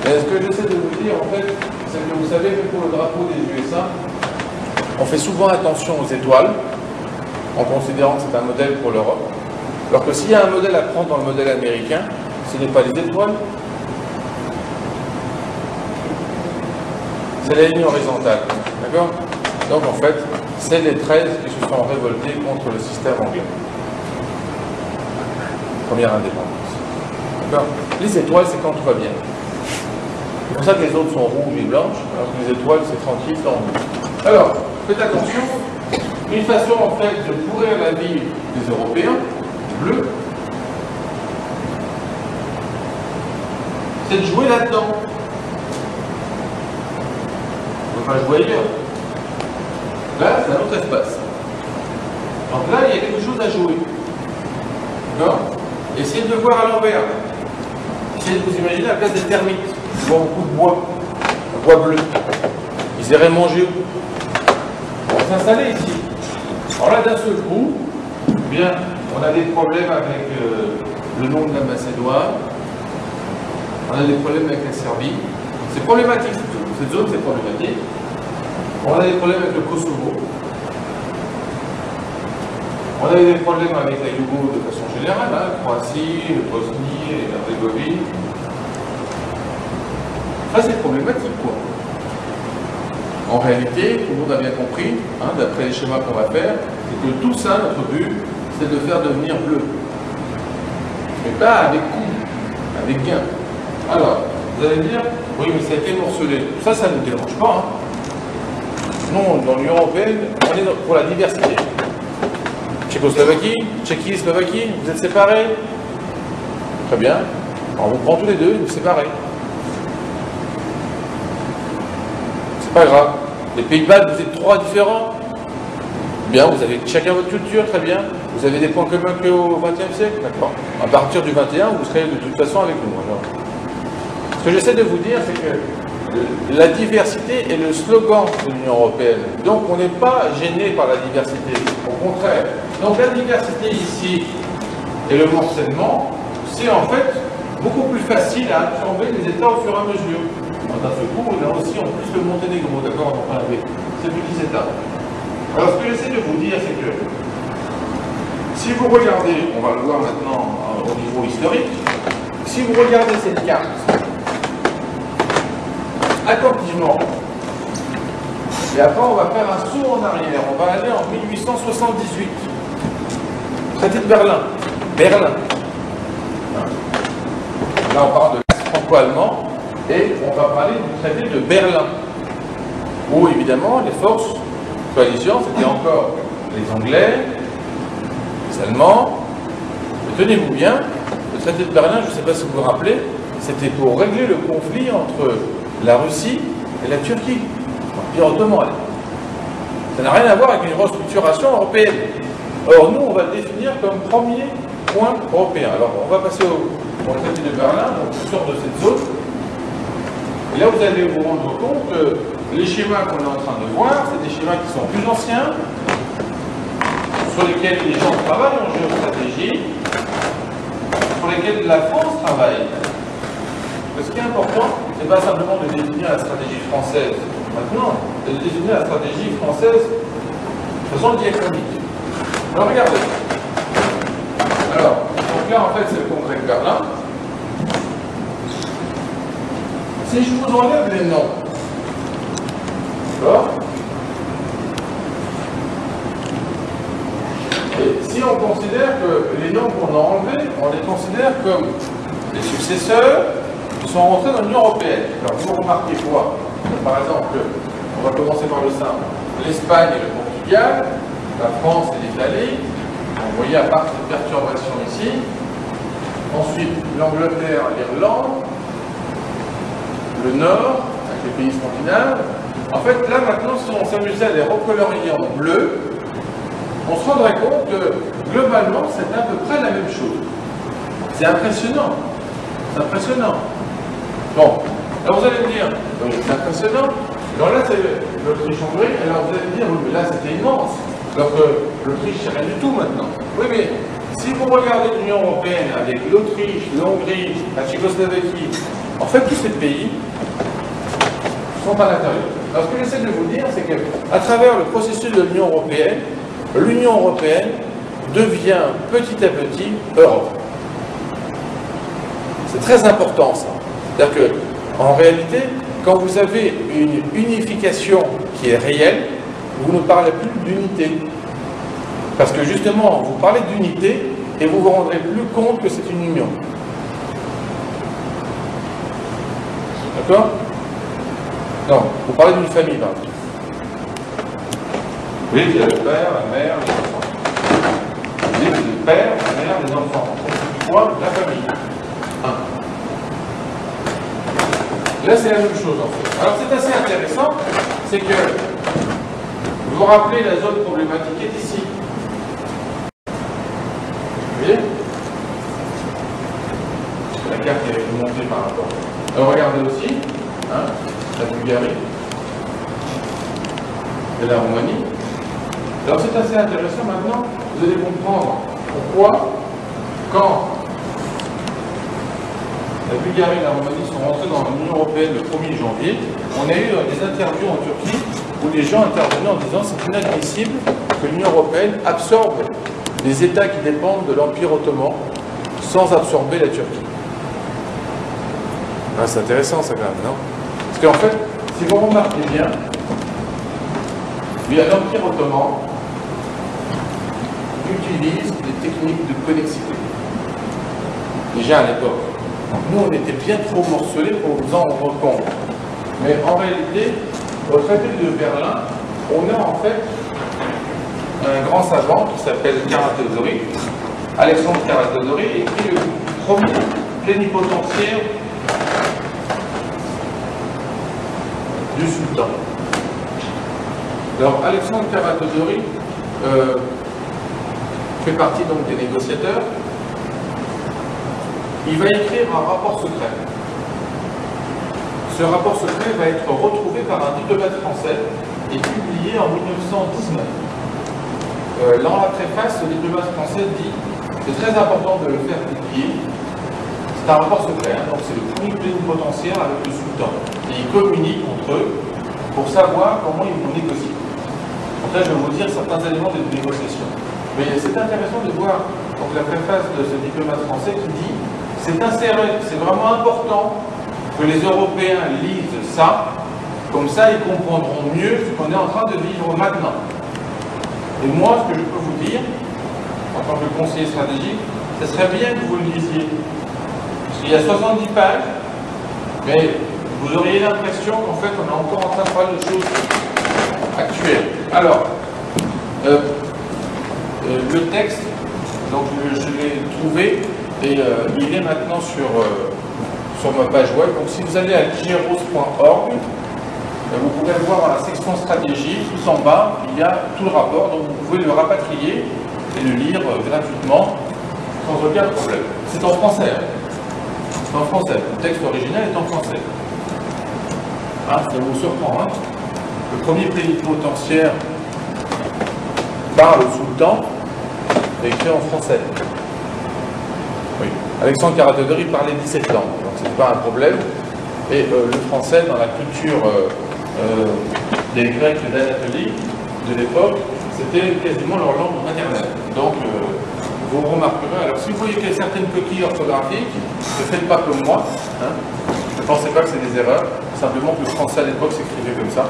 Et ce que j'essaie de vous dire, en fait, c'est que vous savez que pour le drapeau des USA, on fait souvent attention aux étoiles, en considérant que c'est un modèle pour l'Europe. Alors que s'il y a un modèle à prendre dans le modèle américain, ce n'est pas les étoiles, c'est la ligne horizontale. D'accord? Donc en fait, c'est les 13 qui se sont révoltés contre le système anglais. Première indépendance. D'accord? Les étoiles, c'est quand tout va bien. C'est pour ça que les autres sont rouges et blanches, alors que les étoiles, c'est tranquille, c'est en bleu. Alors, faites attention, une façon en fait de pourrir la vie des Européens, bleu, c'est de jouer là-dedans. On ne peut pas jouer ailleurs. Là, c'est un autre espace. Donc là, il y a quelque chose à jouer. D'accord? Essayez de le voir à l'envers. Essayez de vous imaginer la place des termites. Ils voient beaucoup de bois, un bois bleu. Ils iraient manger où? On s'installer ici. Alors là, d'un seul coup, eh bien, on a des problèmes avec le nom de la Macédoine. On a des problèmes avec la Serbie. C'est problématique, cette zone, c'est problématique. On a des problèmes avec le Kosovo. On a eu des problèmes avec la Yougo de façon générale, hein, Croatie, Bosnie et l'Herzégovine. Ça, c'est problématique, quoi. En réalité, tout le monde a bien compris, hein, d'après les schémas qu'on va faire, c'est que tout ça, notre but, c'est de faire devenir bleu. Mais pas avec coût, avec gain. Alors, vous allez me dire, oui, mais ça a été morcelé. Ça ne nous dérange pas. Hein. Nous, dans l'Union européenne, on est pour la diversité. Tchécoslovaquie, Tchéquie, Slovaquie, vous êtes séparés? Très bien. Alors, on vous prend tous les deux, vous séparez. C'est pas grave. Les Pays-Bas, vous êtes trois différents. Bien, vous avez chacun votre culture, très bien. Vous avez des points communs qu'au XXe siècle, d'accord. À partir du XXI, vous serez de toute façon avec nous. Alors. Ce que j'essaie de vous dire, c'est que la diversité est le slogan de l'Union européenne. Donc on n'est pas gêné par la diversité, au contraire. Donc la diversité ici et le morcellement, c'est en fait beaucoup plus facile à absorber les États au fur et à mesure. Dans ce coup, on a aussi en plus le Monténégro, d'accord, on a ces petits États. Alors ce que j'essaie de vous dire, c'est que si vous regardez, on va le voir maintenant au niveau historique, si vous regardez cette carte, attentivement. Et après, on va faire un saut en arrière. On va aller en 1878. Traité de Berlin. Berlin. Là, on parle de l'axe franco-allemand. Et on va parler du traité de Berlin. Où, évidemment, les forces coalition, c'était encore les Anglais, les Allemands. Mais tenez-vous bien, le traité de Berlin, je ne sais pas si vous vous rappelez, c'était pour régler le conflit entre la Russie et la Turquie, l'Empire ottoman. Ça n'a rien à voir avec une restructuration européenne. Or, nous, on va le définir comme premier point européen. Alors, on va passer au traité de Berlin, donc on sort de cette zone. Et là, vous allez vous rendre compte que les schémas qu'on est en train de voir, c'est des schémas qui sont plus anciens, sur lesquels les gens travaillent en géostratégie, sur lesquels la France travaille. Ce qui est important, ce n'est pas simplement de définir la stratégie française maintenant, c'est de définir la stratégie française de façon diachronique. Alors regardez. Alors, donc là en fait c'est le congrès de Berlin. Si je vous enlève les noms, d'accord? Et si on considère que les noms qu'on a enlevés, on les considère comme les successeurs qui sont rentrés dans l'Union européenne. Alors vous remarquez quoi? Par exemple, on va commencer par le simple. L'Espagne et le Portugal, la France et l'Italie. Vous voyez à part cette perturbation ici. Ensuite, l'Angleterre, l'Irlande, le Nord, avec les pays scandinaves. En fait, là maintenant, si on s'amusait à les recolorier en bleu, on se rendrait compte que globalement, c'est à peu près la même chose. C'est impressionnant. C'est impressionnant. Bon, alors vous allez me dire, c'est impressionnant. Alors là, c'est l'Autriche-Hongrie. Alors vous allez me dire, oui, mais là, c'était immense. Alors que l'Autriche, c'est rien du tout maintenant. Oui, mais si vous regardez l'Union européenne avec l'Autriche, l'Hongrie, la Tchécoslovaquie, en fait, tous ces pays sont à l'intérieur. Alors, ce que j'essaie de vous dire, c'est qu'à travers le processus de l'Union européenne devient petit à petit Europe. C'est très important, ça. C'est-à-dire qu'en réalité, quand vous avez une unification qui est réelle, vous ne parlez plus d'unité. Parce que justement, vous parlez d'unité et vous vous rendrez plus compte que c'est une union. D'accord? Non, vous parlez d'une famille, par exemple. Oui, il y a le père, la mère, les enfants. Vous dites le père, la mère, les enfants. C'est quoi? La famille. Là, c'est la même chose, en fait. Alors, c'est assez intéressant, c'est que vous vous rappelez, la zone problématique est ici. Vous voyez? La carte est montée par rapport. Alors, regardez aussi, la Bulgarie et la Roumanie. Alors, c'est assez intéressant maintenant, vous allez comprendre pourquoi, quand la Bulgarie et la Roumanie sont rentrés dans l'Union européenne le 1er janvier, on a eu des interviews en Turquie où les gens intervenaient en disant c'est inadmissible que l'Union européenne absorbe les États qui dépendent de l'Empire ottoman sans absorber la Turquie. Ah, c'est intéressant ça quand même, non? Parce qu'en fait, si vous remarquez bien, l'Empire ottoman utilise des techniques de connexité. Déjà à l'époque. Nous, on était bien trop morcelés pour nous en rendre compte. Mais en réalité, au traité de Berlin, on a en fait un grand savant qui s'appelle Karatödori, Alexandre Karatödori, et qui est le premier plénipotentiaire du sultan. Alors, Alexandre Karatödori fait partie donc des négociateurs. Il va écrire un rapport secret. Ce rapport secret va être retrouvé par un diplomate français et publié en 1919. Dans la préface, le diplomate français dit « C'est très important de le faire publier. C'est un rapport secret, donc c'est le premier plénipotentiaire avec le sultan. Et ils communiquent entre eux pour savoir comment ils vont négocier. Donc là, je vais vous dire certains éléments de négociation. Mais c'est intéressant de voir donc, la préface de ce diplomate français qui dit « C'est vraiment important que les Européens lisent ça, comme ça ils comprendront mieux ce qu'on est en train de vivre maintenant. » Et moi, ce que je peux vous dire, en tant que conseiller stratégique, ce serait bien que vous le lisiez. Parce qu'il y a 70 pages, mais vous auriez l'impression qu'en fait, on est encore en train de parler de choses actuelles. Alors, le texte, donc je l'ai trouvé, et il est maintenant sur ma page web. Donc si vous allez à ligeros.org, vous pourrez voir dans la section stratégie, tout en bas, il y a tout le rapport, donc vous pouvez le rapatrier et le lire gratuitement, sans aucun problème. C'est en français. C'est en français. Le texte original est en français. Ça vous surprend, hein? Le premier plénipotentiaire par le sultan est écrit en français. Oui. Alexandre Karatödori parlait 17 langues, donc ce n'est pas un problème. Et le français, dans la culture des Grecs d'Anatolie de l'époque, c'était quasiment leur langue maternelle. Donc, vous remarquerez, alors si vous voyez qu'il y a certaines coquilles orthographiques, ne faites pas comme moi. Hein. pensez pas que c'est des erreurs, simplement que le français à l'époque s'écrivait comme ça.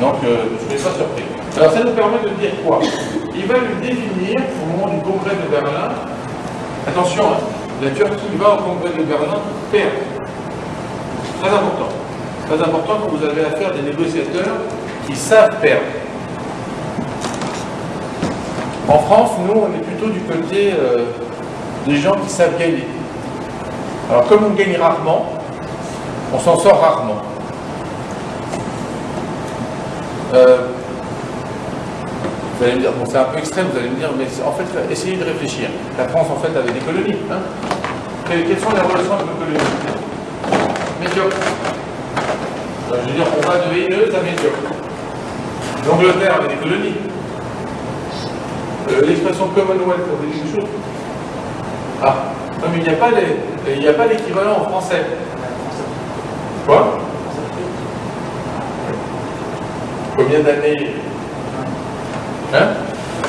Donc, je ne suis pas surpris. Alors, ça nous permet de dire quoi? Il va lui définir, au moment du congrès de Berlin, attention, hein, la Turquie va au congrès de Berlin perdre. Très important. Très important quand vous avez affaire à des négociateurs qui savent perdre. En France, nous, on est plutôt du côté des gens qui savent gagner. Alors, comme on gagne rarement, on s'en sort rarement. Vous allez me dire, bon, c'est un peu extrême, vous allez me dire, mais en fait, essayez de réfléchir. La France, en fait, avait des colonies. Hein. Quelles sont les relations avec nos colonies? Médiocres. Je veux dire, on va de haineuse à médiocre. L'Angleterre avait des colonies. L'expression Commonwealth, ça veut dire quelque chose? Ah, non, mais il n'y a pas l'équivalent en français. Quoi? Combien d'années? Hein?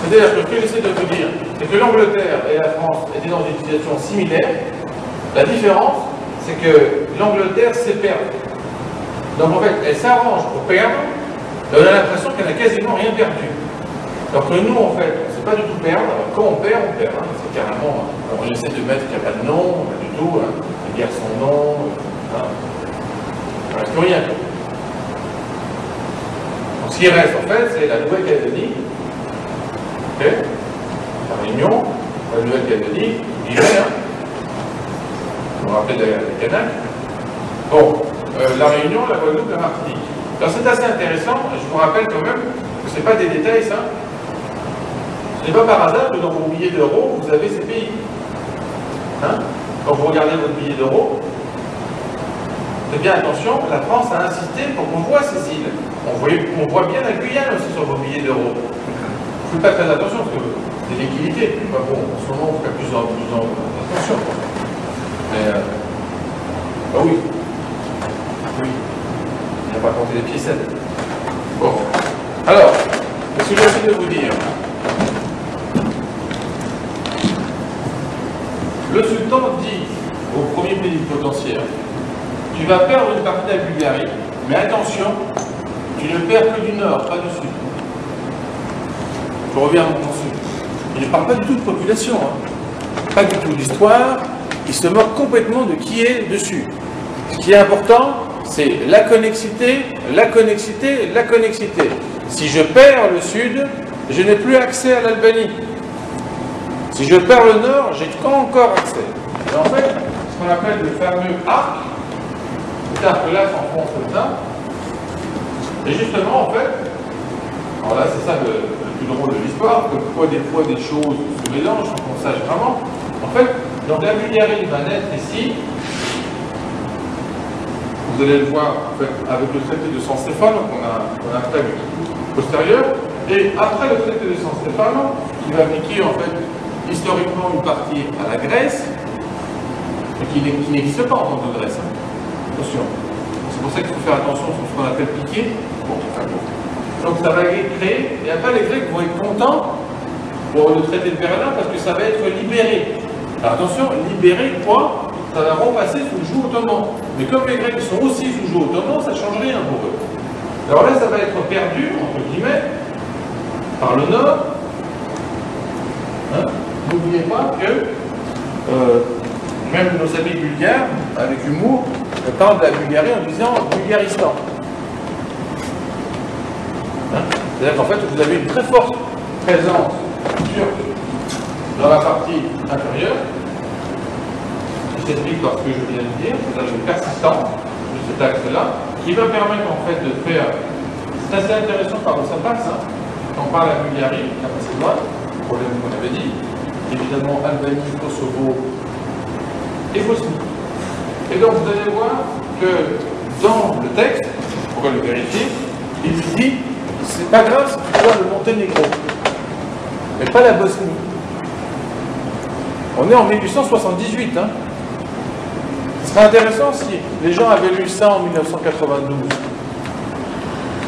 C'est-à-dire que ce que j'essaie de vous dire, c'est que l'Angleterre et la France étaient dans une situation similaire. La différence, c'est que l'Angleterre sait perdre. Donc en fait, elle s'arrange pour perdre, et on a l'impression qu'elle n'a quasiment rien perdu. Alors que nous, en fait, on ne sait pas du tout perdre. Alors quand on perd, hein. C'est carrément. On essaie de mettre qu'il n'y a pas de nom, pas du tout. Hein. Les guerres sont non. Hein. Il ne reste plus rien. Donc ce qui reste, en fait, c'est la Nouvelle-Calédonie. Okay. La Réunion, la Nouvelle-Calédonie, l'hiver. Hein. Vous vous rappelez des Kanaks. Bon, la Réunion, la Guadeloupe, la Martinique. Alors c'est assez intéressant, je vous rappelle quand même que ce n'est pas des détails, ça. Ce n'est pas par hasard que dans vos billets d'euros, vous avez ces pays. Hein? Quand vous regardez votre billet d'euros, faites bien attention, la France a insisté pour qu'on voit ces îles. On voit bien la Guyane aussi sur vos billets d'euros. Faites pas très attention parce que c'est liquidité. Enfin bon, en ce moment, on fait plus en attention. Mais, bah oui. Oui. Il n'y a pas compté les piécettes. Bon. Alors, ce que j'essaie de vous dire. Le sultan dit au premier plénipotentiaire, tu vas perdre une partie de la Bulgarie, mais attention, tu ne perds que du nord, pas du sud. Je reviens à mon sud. Il ne parle pas du tout de population, hein. Pas du tout d'histoire, il se moque complètement de qui est dessus. Ce qui est important, c'est la connexité, la connexité, la connexité. Si je perds le sud, je n'ai plus accès à l'Albanie. Si je perds le nord, j'ai pas encore accès. Et en fait, ce qu'on appelle le fameux arc, cet arc-là s'enfonce comme ça. Et justement, en fait, alors là, c'est ça le plus drôle de l'histoire, que des fois des choses se mélangent sans qu'on sache vraiment. En fait, donc la Bulgarie va naître ici. Vous allez le voir en fait, avec le traité de San Stefano qu'on a un tag postérieur. Et après le traité de San Stefano, qui va appliquer en fait historiquement une partie à la Grèce, mais qui n'existe pas en tant que Grèce. Hein. Attention. C'est pour ça qu'il faut faire attention sur ce qu'on appelle piquer. Bon, enfin bon. Donc ça va être créé, et après les Grecs vont être contents pour le traité de Berlin parce que ça va être libéré. Alors attention, libéré quoi? Ça va repasser sous le joug ottoman. Mais comme les Grecs sont aussi sous le joug ottoman, ça ne change rien pour eux. Alors là, ça va être perdu, entre guillemets, par le nord. Hein? N'oubliez pas que même nos amis bulgares, avec humour, parlent de la Bulgarie en disant Bulgaristan. Hein? C'est-à-dire qu'en fait, vous avez une très forte présence turque dans la partie inférieure, qui s'explique par ce que je viens de dire, c'est-à-dire une persistance de cet axe-là, qui va permettre en fait de faire. C'est assez intéressant par où ça passe, hein. Quand on parle à la Bulgarie, la Macédoine, le problème qu'on avait dit, évidemment Albanie, Kosovo et Bosnie. Et donc vous allez voir que dans le texte, on va le vérifier, il dit c'est pas grave si tu vois le Monténégro, mais pas la Bosnie. On est en 1878, hein. Ce serait intéressant si les gens avaient lu ça en 1992,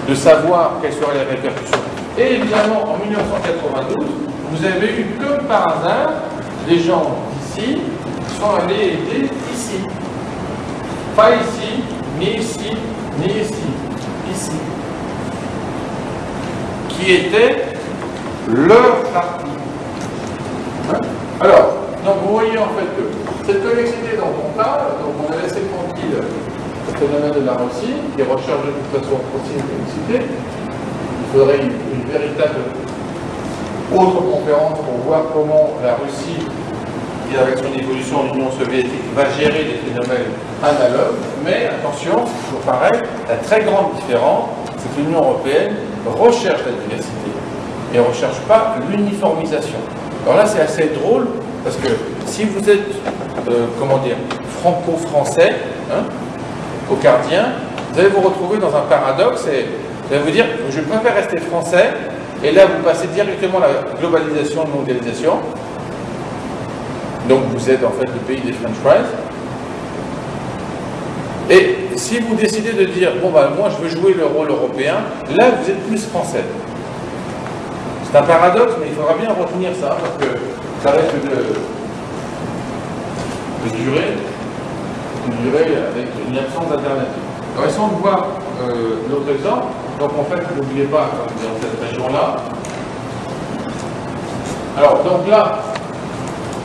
de savoir quelles seraient les répercussions. Et évidemment, en 1992, vous avez eu, comme par hasard, des gens d'ici sont allés aider ici. Pas ici, ni ici, ni ici. Ici. Qui était leur partie. Hein? Alors, donc vous voyez en fait que cette connexité dont on parle, donc on a laissé tranquille le phénomène de la Russie, qui recherche de toute façon aussi une connexité. Il faudrait une véritable autre conférence pour voir comment la Russie, qui avec son évolution en Union soviétique, va gérer des phénomènes analogues. Mais attention, toujours pareil, la très grande différence, c'est que l'Union européenne recherche la diversité et ne recherche pas l'uniformisation. Alors là, c'est assez drôle, parce que si vous êtes, comment dire, franco-français, hein, cocardien, vous allez vous retrouver dans un paradoxe et vous allez vous dire, je préfère rester français, et là vous passez directement à la globalisation, la mondialisation. Donc vous êtes en fait le pays des French fries. Et si vous décidez de dire, bon bah moi je veux jouer le rôle européen, là vous êtes plus français. C'est un paradoxe, mais il faudra bien retenir ça, parce que ça risque de durer avec une absence d'alternative. Alors essayons de voir l'autre exemple. Donc en fait, n'oubliez pas, dans cette région-là. Alors donc là,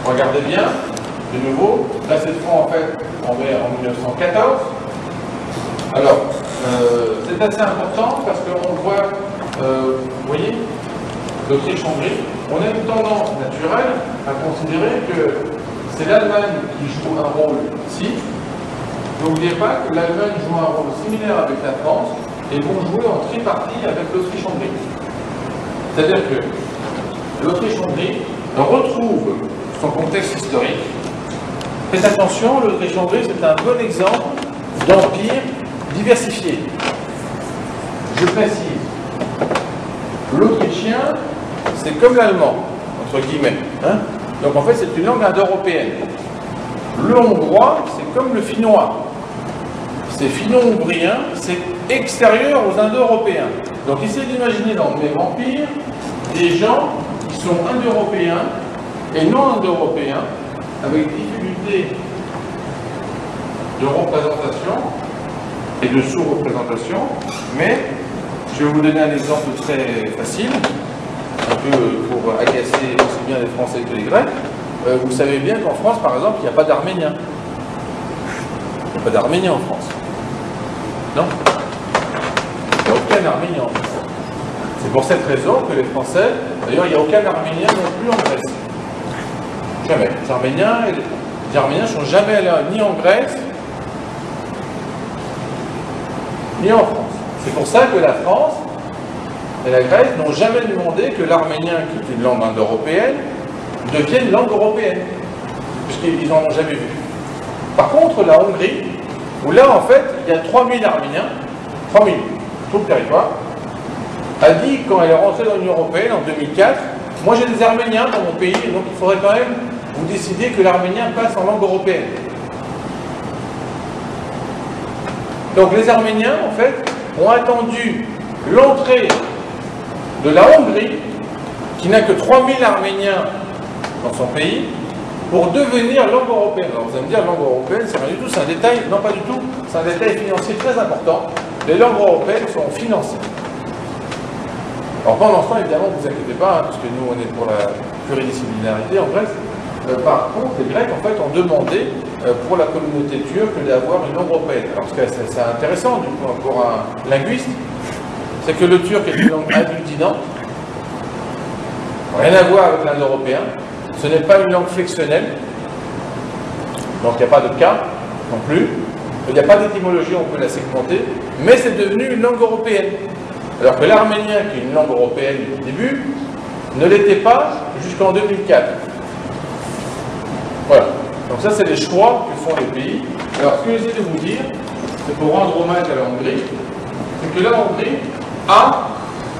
regardez bien, de nouveau, là c'est franc en fait, on est en 1914. Alors, c'est assez important parce qu'on voit, vous voyez, l'Autriche-Hongrie, on a une tendance naturelle à considérer que c'est l'Allemagne qui joue un rôle ici. N'oubliez pas que l'Allemagne joue un rôle similaire avec la France et vont jouer en tripartie avec l'Autriche-Hongrie. C'est-à-dire que l'Autriche-Hongrie retrouve son contexte historique. Faites attention, l'Autriche-Hongrie, c'est un bon exemple d'empire diversifié. Je précise, l'autrichien, c'est comme l'allemand, entre guillemets. Hein? Donc en fait, c'est une langue indo-européenne. Le hongrois, c'est comme le finnois. C'est finno-hongrien, c'est extérieur aux indo-européens. Donc essayez d'imaginer dans le même empire des gens qui sont indo-européens et non indo-européens, avec des difficultés de représentation et de sous-représentation. Mais je vais vous donner un exemple très facile, un peu pour agacer aussi bien les Français que les Grecs. Vous savez bien qu'en France, par exemple, il n'y a pas d'Arméniens. Il n'y a pas d'Arméniens en France. Non? Il n'y a aucun Arménien en France. C'est pour cette raison que les Français, d'ailleurs, il n'y a aucun Arménien non plus en Grèce. Jamais. Les Arméniens ne sont jamais allés ni en Grèce, ni en France. C'est pour ça que la France et la Grèce n'ont jamais demandé que l'arménien, qui est une langue indo-européenne, devienne langue européenne, puisqu'ils n'en ont jamais vu. Par contre, la Hongrie, où là, en fait, il y a 3000 Arméniens, 3000, tout le territoire, a dit, quand elle est rentrée dans l'Union européenne en 2004, moi j'ai des Arméniens dans mon pays, donc il faudrait quand même vous décider que l'arménien passe en langue européenne. Donc les Arméniens, en fait, ont attendu l'entrée de la Hongrie, qui n'a que 3000 Arméniens dans son pays, pour devenir langue européenne. Alors vous allez me dire, langue européenne, c'est rien du tout, c'est un détail, non pas du tout, c'est un détail financier très important. Les langues européennes sont financées. Alors pendant ce temps, évidemment, ne vous inquiétez pas, hein, parce que nous, on est pour la pluridisciplinarité en Grèce. Par contre, les Grecs, en fait, ont demandé pour la communauté turque d'avoir une langue européenne. Alors, ce que c'est intéressant, du coup, pour un linguiste, c'est que le turc est une langue agglutinante, rien à voir avec l'indo-européen. Ce n'est pas une langue flexionnelle, donc il n'y a pas de cas non plus. Il n'y a pas d'étymologie, on peut la segmenter, mais c'est devenu une langue européenne. Alors que l'arménien, qui est une langue européenne au début, ne l'était pas jusqu'en 2004. Voilà. Donc ça, c'est les choix que font les pays. Alors ce que j'essaie de vous dire, c'est pour rendre hommage à la Hongrie, c'est que la Hongrie a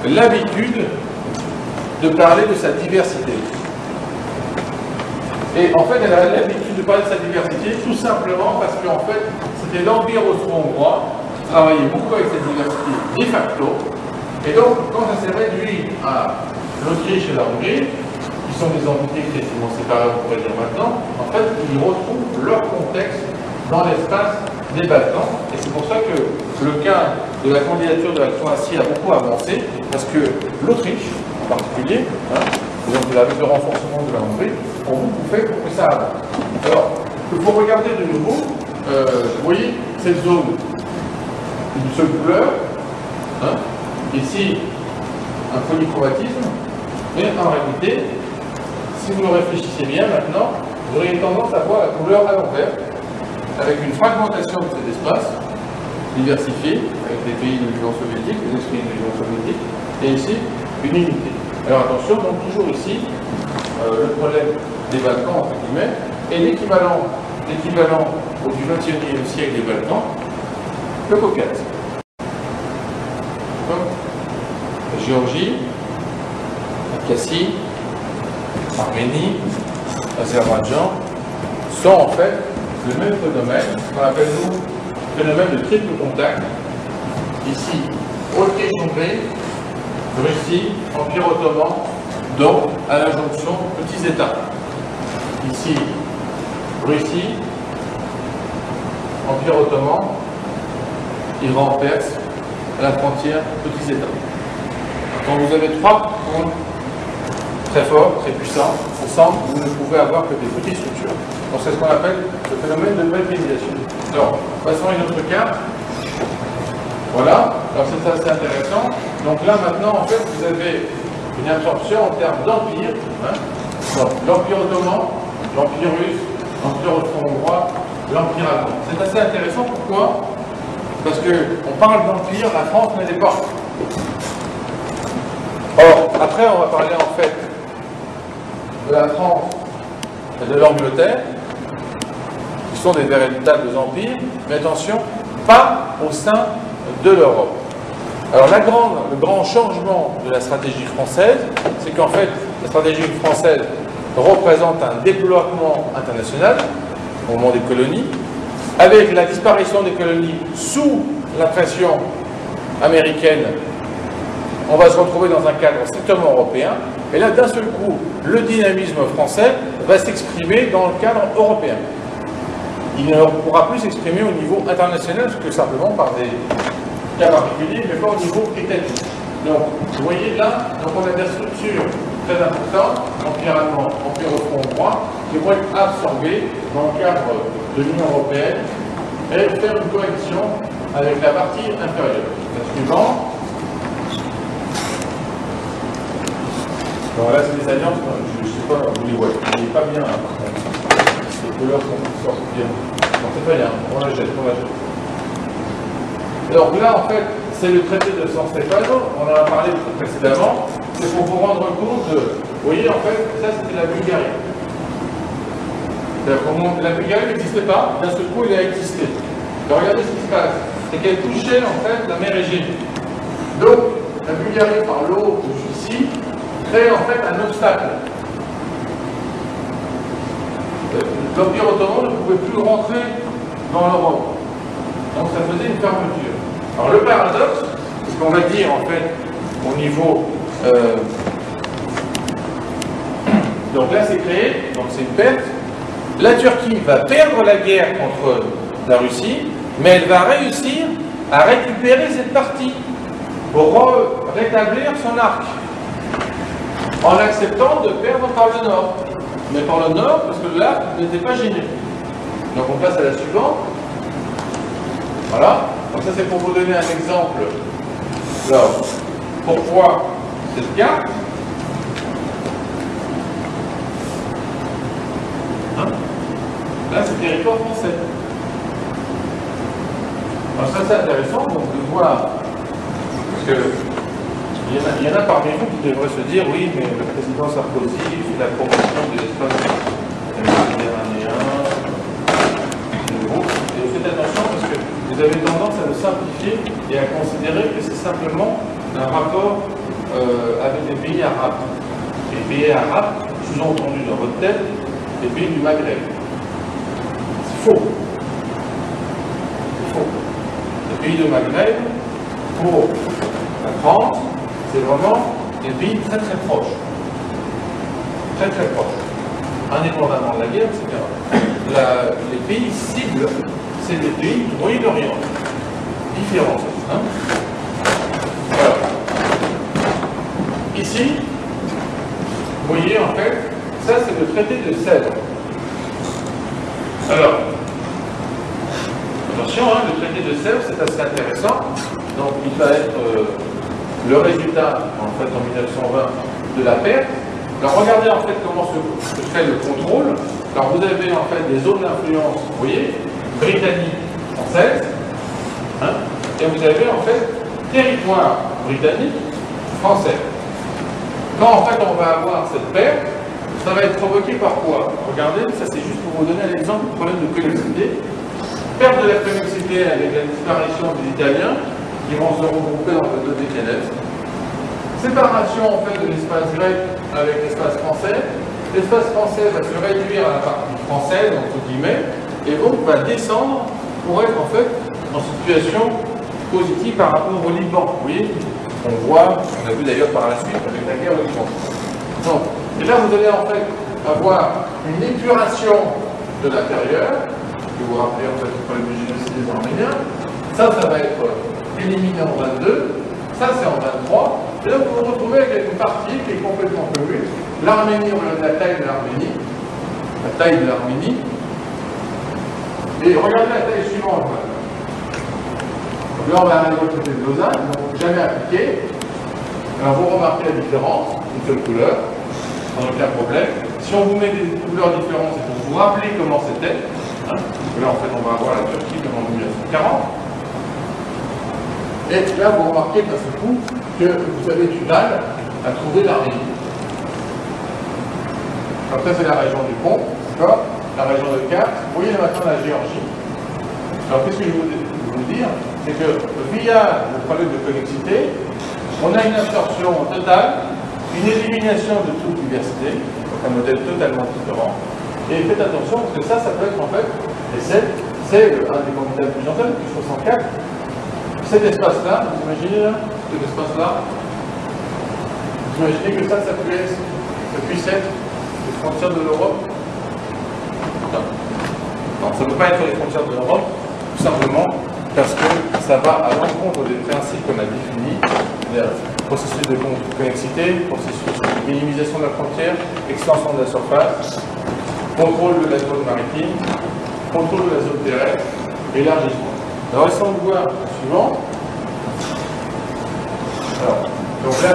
l'habitude de parler de sa diversité. Et en fait, elle a l'habitude de parler de sa diversité tout simplement parce qu'en fait, c'était l'Empire austro-hongrois qui travaillait beaucoup avec cette diversité de facto. Et donc, quand ça s'est réduit à l'Autriche et la Hongrie, qui sont des entités quasiment séparées, on pourrait dire maintenant, en fait, ils retrouvent leur contexte dans l'espace des Balkans. Et c'est pour ça que le cas de la candidature de la Croatie a beaucoup avancé, parce que l'Autriche, en particulier, donc avec le renforcement de la Hongrie, ont beaucoup fait pour que ça avance. Alors, pour regarder de nouveau, vous voyez cette zone d'une seule couleur, ici un polychromatisme, mais en réalité, si vous le réfléchissez bien maintenant, vous auriez tendance à voir la couleur à l'envers, avec une fragmentation de cet espace, diversifié, avec les pays de l'Union soviétique, les ex-pays de l'Union soviétique, et ici, une unité. Alors attention, donc toujours ici, le problème des Balkans, entre guillemets, et l'équivalent du XXIe siècle des Balkans, le Caucase. La Géorgie, la Cassie, l'Arménie, l'Azerbaïdjan sont en fait le même phénomène, qu'on appelle nous phénomène de triple contact. Ici, Autriche-Hongrie, Russie, Empire ottoman, donc à la jonction petits États. Ici, Russie, Empire ottoman, Iran, Perse, à la frontière petits États. Donc vous avez trois points très forts, très puissants, ensemble, vous ne pouvez avoir que des petites structures. Donc c'est ce qu'on appelle le phénomène de balkanisation. Alors, passons à une autre carte. Voilà, alors c'est assez intéressant. Donc là maintenant, en fait, vous avez une absorption en termes d'empire. L'Empire ottoman, l'Empire russe, l'Empire austro-hongrois, l'Empire allemand. C'est assez intéressant, pourquoi? Parce qu'on parle d'empire, la France ne l'est pas. Or, après, on va parler en fait de la France et de l'Angleterre, qui sont des véritables empires, mais attention, pas au sein de l'Europe. Alors le grand changement de la stratégie française, c'est qu'en fait, la stratégie française représente un développement international au moment des colonies, avec la disparition des colonies sous la pression américaine. On va se retrouver dans un cadre strictement européen, et là, d'un seul coup, le dynamisme français va s'exprimer dans le cadre européen. Il ne pourra plus s'exprimer au niveau international que simplement par des cas particuliers, mais pas au niveau étatique. Donc, vous voyez là, donc on a des structures très importantes, Empire allemand, Empire austro-hongrois, qui vont être absorbées dans le cadre de l'Union européenne et faire une connexion avec la partie inférieure. La suivante. Donc là, c'est des alliances, je ne sais pas, vous les voyez, il n'est pas bien. Les couleurs sortent bien. Non, c'est pas bien, on la jette, on la jette. Alors là, en fait, c'est le traité de San Stefano, on en a parlé précédemment, c'est pour vous rendre compte de. Vous voyez, en fait, ça c'était la Bulgarie. La Bulgarie n'existait pas, d'un seul coup, il a existé. Alors regardez ce qui se passe, c'est qu'elle touchait en fait la mer Égée. Donc, la Bulgarie, par l'eau jusqu'ici, crée en fait un obstacle. L'Empire ottoman ne pouvait plus rentrer dans l'Europe. Donc ça faisait une fermeture. Alors le paradoxe, c'est qu'on va dire en fait au niveau... donc là c'est créé, donc c'est une perte. La Turquie va perdre la guerre contre la Russie, mais elle va réussir à récupérer cette partie pour rétablir son arc, en acceptant de perdre par le nord. Mais par le nord, parce que l'arc n'était pas gêné. Donc on passe à la suivante. Voilà. Donc ça c'est pour vous donner un exemple. Alors, pourquoi cette carte? Là c'est le territoire français. Alors ça c'est intéressant donc, de voir, parce que il y en a parmi vous qui devraient se dire oui, mais le président Sarkozy fait la promotion de l'espace méditerranéen, et faites attention parce que vous avez tendance à le simplifier et à considérer que c'est simplement un rapport avec les pays arabes. Les pays arabes, sous-entendu dans votre tête, les pays du Maghreb. C'est faux. C'est faux. Les pays du Maghreb, pour la France, c'est vraiment des pays très très proches. Très très proches. Indépendamment de la guerre, etc. Les pays cibles, c'est des pays du Moyen-Orient. Différence. Hein. Alors, ici, vous voyez en fait, ça c'est le traité de Sèvres. Alors, attention, hein, le traité de Sèvres c'est assez intéressant. Donc il va être le résultat en fait en 1920 de la perte. Alors regardez en fait comment se fait le contrôle. Alors vous avez en fait des zones d'influence, vous voyez, britannique, française, hein, et vous avez en fait territoire britannique, français. Quand en fait on va avoir cette perte, ça va être provoqué par quoi? Regardez, ça c'est juste pour vous donner un exemple du problème de connexité. Perte de la connexité avec la disparition des Italiens qui vont se regrouper dans le Dodécanèse. Séparation en fait de l'espace grec avec l'espace français. L'espace français va se réduire à la partie française, entre guillemets, et donc va descendre pour être en fait en situation positive par rapport au Liban. Vous voyez, on voit, on a vu d'ailleurs par la suite avec la guerre au Liban. Donc, et là vous allez en fait avoir une épuration de l'intérieur, que vous vous rappelez en fait le problème du génocide des Arméniens. Ça va être éliminé en 22, ça c'est en 23, et là vous vous retrouvez avec une partie qui est complètement commune. L'Arménie, on a la taille de l'Arménie, et regardez la taille suivante. Donc là on va arriver au traité de Lausanne, donc jamais appliqué. Alors vous remarquez la différence, une seule couleur, sans aucun problème. Si on vous met des couleurs différentes, c'est pour vous rappeler comment c'était. Hein, parce que là en fait on va avoir la Turquie comme en 1940. Et là, vous remarquez d'un seul coup que vous avez du mal à trouver l'Arménie. Après, c'est la région du Pont, d'accord? La région de Cap. Vous voyez maintenant la Géorgie. Alors, qu'est-ce que je veux vous dire? C'est que via le problème de connexité, on a une absorption totale, une élimination de toute diversité, donc un modèle totalement différent. Et faites attention, parce que ça peut être en fait, et c'est un des candidats le plus anciens, depuis 64. Cet espace-là, vous imaginez là, cet espace-là, vous imaginez que ça puisse être les frontières de l'Europe? Non, ça ne peut pas être les frontières de l'Europe, tout simplement parce que ça va à l'encontre des principes qu'on a définis, processus de connexité, processus de minimisation de la frontière, extension de la surface, contrôle de la zone maritime, contrôle de la zone terrestre, élargissement. Alors, essayons de voir le suivant. Alors, donc là,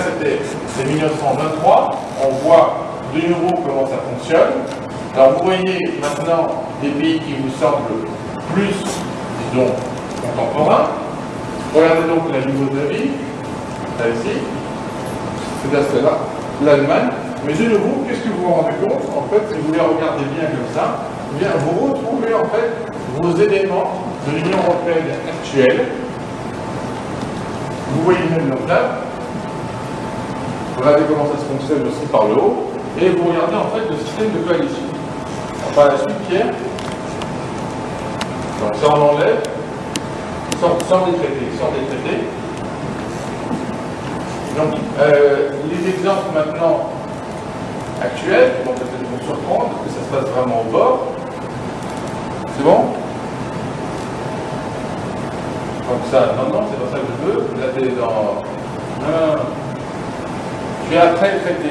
c'est 1923. On voit de nouveau comment ça fonctionne. Alors, vous voyez maintenant des pays qui vous semblent plus, disons, contemporains. Regardez donc la niveau de vie, là ici. C'est là, l'Allemagne. Mais de nouveau, qu'est-ce que vous vous rendez compte? En fait, si vous les regardez bien comme ça, eh bien, vous retrouvez en fait vos éléments de l'Union européenne actuelle. Vous voyez même donc là, regardez comment ça se fonctionne aussi par le haut, et vous regardez en fait le système de coalition. Alors, par la suite, Pierre, donc ça on enlève, sans les traités. Donc, les exemples maintenant actuels vont peut-être vous surprendre, parce que ça se passe vraiment au bord. C'est bon? Donc ça, non, c'est pas ça que je veux. Là, t'es dans... Non. Je vais après le traité.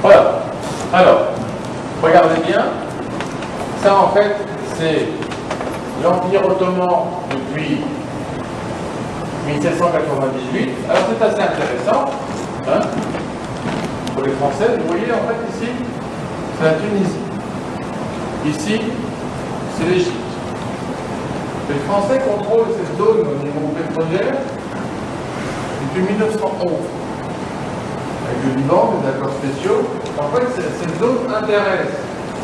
Voilà. Alors, regardez bien. Ça, en fait, c'est l'Empire ottoman depuis 1798. Alors, c'est assez intéressant. Hein, pour les Français, vous voyez, en fait, ici, c'est la Tunisie. Ici, c'est l'Égypte. Les Français contrôlent cette zone au niveau pétrolier depuis 1911. Avec le Liban, des accords spéciaux. En fait, cette zone intéresse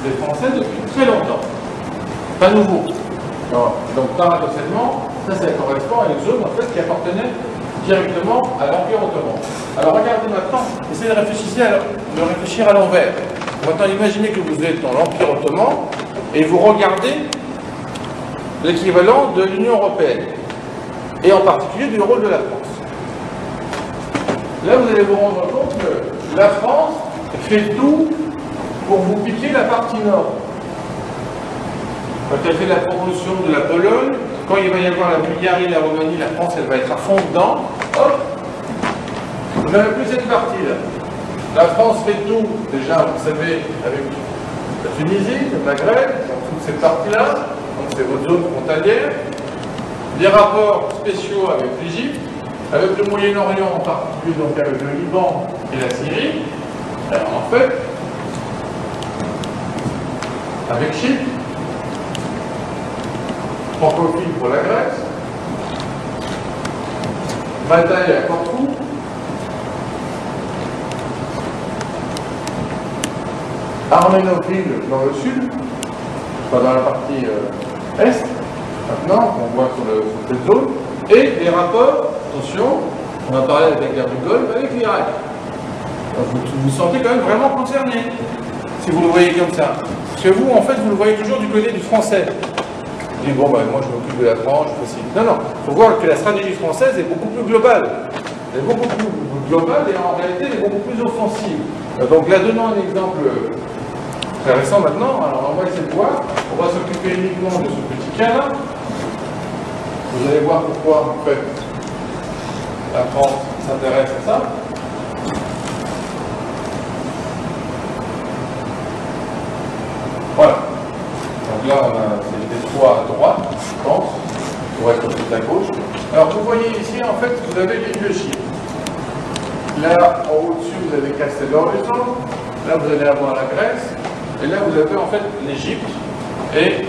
les Français depuis très longtemps. Pas nouveau. Donc, paradoxalement, ça correspond à une zone en fait, qui appartenait directement à l'Empire ottoman. Alors, regardez maintenant, essayez de réfléchir à l'envers. Maintenant, imaginez que vous êtes dans l'Empire ottoman et vous regardez l'équivalent de l'Union européenne, et en particulier du rôle de la France. Là, vous allez vous rendre compte que la France fait tout pour vous piquer la partie nord. Quand elle fait la promotion de la Pologne, quand il va y avoir la Bulgarie, la Roumanie, la France, elle va être à fond dedans. Hop, vous n'avez plus cette partie-là. La France fait tout, déjà, vous savez, avec la Tunisie, le Maghreb, toute cette partie-là, donc c'est votre zone frontalière. Des rapports spéciaux avec l'Égypte, avec le Moyen-Orient en particulier, donc avec le Liban et la Syrie. Alors en fait, avec Chypre, francophile pour la Grèce, bataille à Corfou, arménophile dans le sud, pas dans la partie est, maintenant, on voit sur cette zone, et des rapports, attention, on a parlé avec la guerre du Golfe, avec l'Irak. Vous vous sentez quand même vraiment concerné, si vous le voyez comme ça. Parce que vous, en fait, vous le voyez toujours du côté du français. Vous dites, bon, ben, moi je m'occupe de la France, je fais ci. Non, non, il faut voir que la stratégie française est beaucoup plus globale. Elle est beaucoup plus globale et en réalité, elle est beaucoup plus offensive. Donc là, donnons un exemple très récent maintenant. Alors, on va essayer de voir. On va s'occuper uniquement de ce petit cas-là. Vous allez voir pourquoi, en fait, la France s'intéresse à ça. Voilà. Donc là, c'est les détroits à droite, je pense, pour être tout à gauche. Alors, vous voyez ici, en fait, vous avez l'île de Chypre. Là, en haut-dessus, vous avez Castelorison. Là, vous allez avoir la Grèce. Et là, vous avez, en fait, l'Égypte. Et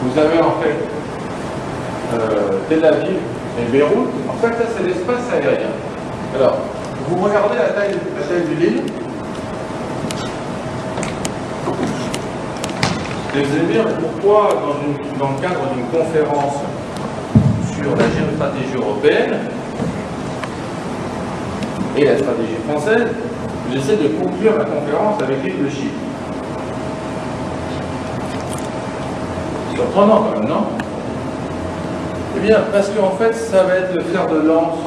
vous avez, en fait, Tel Aviv et Beyrouth. En fait, ça, c'est l'espace aérien. Alors, vous regardez la taille de l'île. Et vous allez me dire pourquoi, dans le cadre d'une conférence sur la géostratégie européenne et la stratégie française, j'essaie de conclure la conférence avec l'île de Chypre. Surprenant quand même, non? Eh bien, parce qu'en fait, ça va être le fer de lance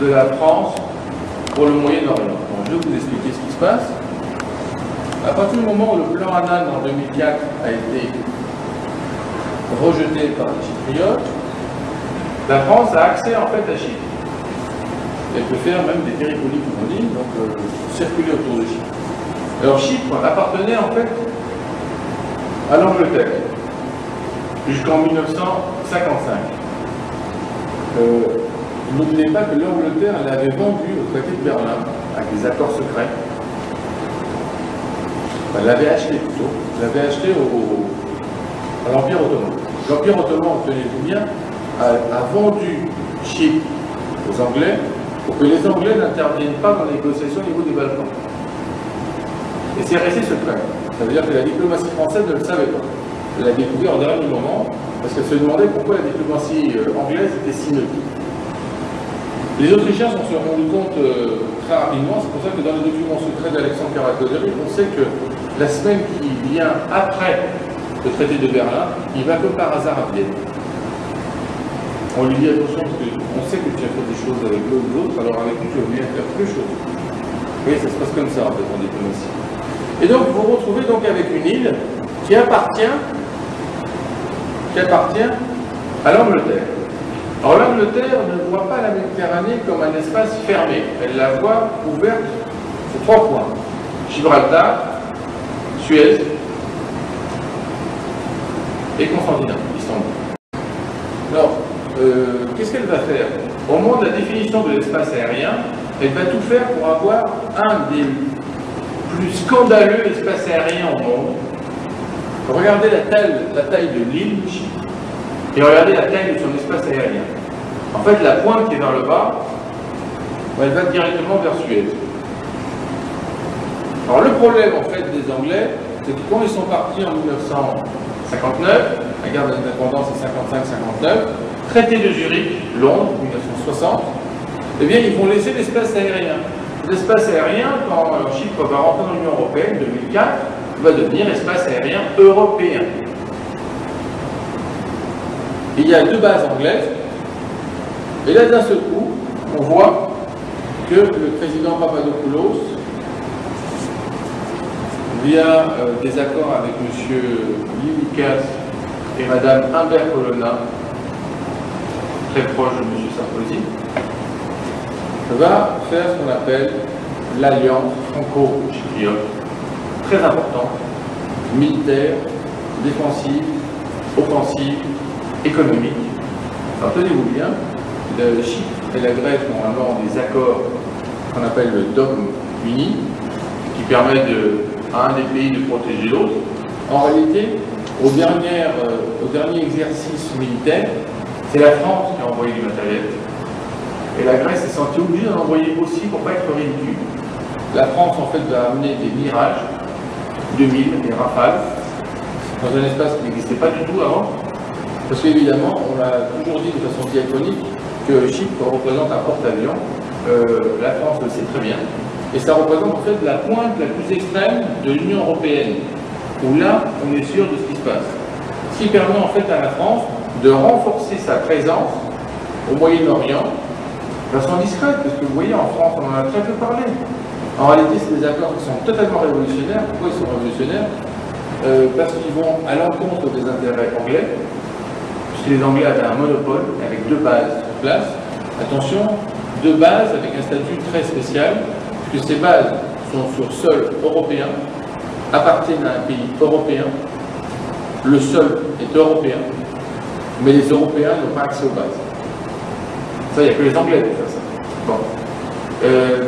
de la France pour le Moyen-Orient. Donc, je vais vous expliquer ce qui se passe. À partir du moment où le plan Annan en 2004 a été rejeté par les Chypriotes, la France a accès en fait à Chypre. Elle peut faire même des périphonies, comme on dit, donc circuler autour de Chypre. Alors Chypre appartenait en fait à l'Angleterre jusqu'en 1955. N'oubliez pas que l'Angleterre l'avait vendu au traité de Berlin avec des accords secrets. Elle l'avait acheté plutôt, l'avait acheté à l'Empire ottoman. L'Empire ottoman, tenez-vous bien, a vendu Chypre aux Anglais pour que les Anglais n'interviennent pas dans les négociations au niveau des Balkans. Et c'est resté secret. Ça veut dire que la diplomatie française ne le savait pas. Elle l'a découvert au dernier moment parce qu'elle se demandait pourquoi la diplomatie anglaise était si neutre. Les Autrichiens s'en sont rendus compte très rapidement, c'est pour ça que dans les documents secrets d'Alexandre Karakozevic, on sait que la semaine qui vient après le traité de Berlin, il va comme par hasard à Vienne. On lui dit attention parce qu'on sait que tu as fait des choses avec l'autre, alors avec lui tu vas venir faire plus de choses. Oui, ça se passe comme ça en fait en diplomatie. Et donc vous vous retrouvez donc avec une île qui appartient à l'Angleterre. Alors l'Angleterre ne voit pas la Méditerranée comme un espace fermé, elle la voit ouverte sur 3 points. Gibraltar, Suez et Constantinople, Istanbul. Alors, qu'est-ce qu'elle va faire? Au moment de la définition de l'espace aérien, elle va tout faire pour avoir un des plus scandaleux espaces aériens au monde. Regardez la taille de l'île de Chypre et regardez la taille de son espace aérien. En fait, la pointe qui est vers le bas, elle va directement vers Suez. Alors le problème en fait des Anglais, c'est que quand ils sont partis en 1959, la guerre de l'indépendance est 55-59, traité de Zurich, Londres, 1960, eh bien ils vont laisser l'espace aérien. L'espace aérien, quand Chypre va rentrer dans l'Union européenne, 2004, va devenir espace aérien européen. Il y a 2 bases anglaises, et là d'un seul coup, on voit que le président Papadopoulos, via des accords avec M. Lilikas et Mme Humbert Colonna, très proche de M. Sarkozy, va faire ce qu'on appelle l'alliance franco-chypriote, très importante, militaire, défensive, offensive, économique. Alors tenez-vous bien, le Chypre et la Grèce ont normalement des accords qu'on appelle le dogme uni, qui permet à un des pays de protéger l'autre. En réalité, au dernier exercice militaire, c'est la France qui a envoyé du matériel. Et la Grèce s'est sentie obligée d'en envoyer aussi pour ne pas être ridicule. La France, en fait, va amener des Mirage 2000, des Rafales, dans un espace qui n'existait pas du tout avant. Parce qu'évidemment, on l'a toujours dit de façon diachronique, que Chypre représente un porte-avions. La France le sait très bien. Et ça représente en fait la pointe la plus extrême de l'Union européenne, où là, on est sûr de ce qui se passe. Ce qui permet en fait à la France de renforcer sa présence au Moyen-Orient, de façon discrète, parce que vous voyez, en France, on en a très peu parlé. En réalité, c'est des accords qui sont totalement révolutionnaires. Pourquoi ils sont révolutionnaires? Parce qu'ils vont à l'encontre des intérêts anglais, puisque les Anglais avaient un monopole avec 2 bases sur place. Attention, 2 bases avec un statut très spécial, puisque ces bases sont sur sol européen, appartiennent à un pays européen, le sol est européen, mais les Européens n'ont pas accès aux bases. Ça, il n'y a que les Anglais pour faire ça. Bon.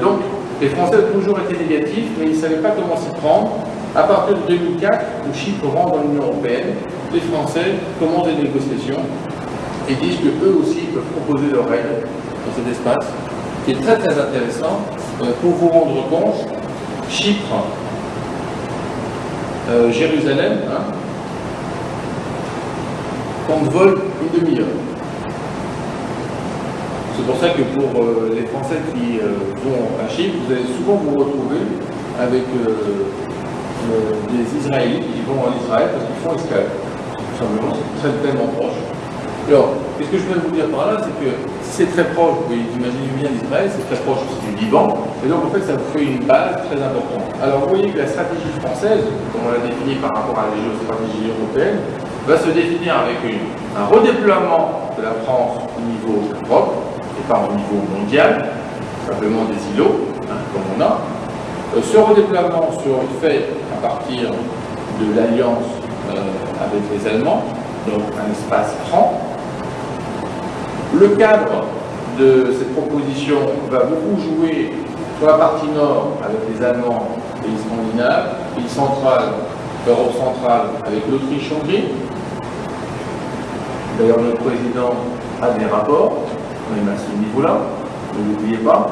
Donc, les Français ont toujours été négatifs, mais ils ne savaient pas comment s'y prendre. À partir de 2004, où Chypre rentre dans l'Union européenne, les Français commencent des négociations et disent qu'eux aussi peuvent proposer leur aide dans cet espace, qui est très très intéressant. Pour vous rendre compte, Chypre, Jérusalem, on vole une demi-heure. C'est pour ça que pour les Français qui vont à Chypre, vous allez souvent vous retrouver avec des Israélites qui vont en Israël parce qu'ils font escale. Tout simplement, c'est tellement proche. Alors, qu'est-ce que je veux vous dire par là, c'est que si c'est très proche, vous imaginez bien l'Israël, c'est très proche aussi du Liban, et donc en fait ça vous fait une base très importante. Alors vous voyez que la stratégie française, comme on l'a définie par rapport à la géostratégie européenne, va se définir avec un redéploiement de la France au niveau Europe, et pas au niveau mondial, simplement des îlots, comme on a. Ce redéploiement sera fait à partir de l'alliance avec les Allemands, donc un espace franc. Le cadre de cette proposition va beaucoup jouer sur la partie nord avec les Allemands, pays scandinaves, pays central, Europe centrale avec l'Autriche-Hongrie. D'ailleurs, notre président a des rapports, même à ce niveau-là, ne l'oubliez pas.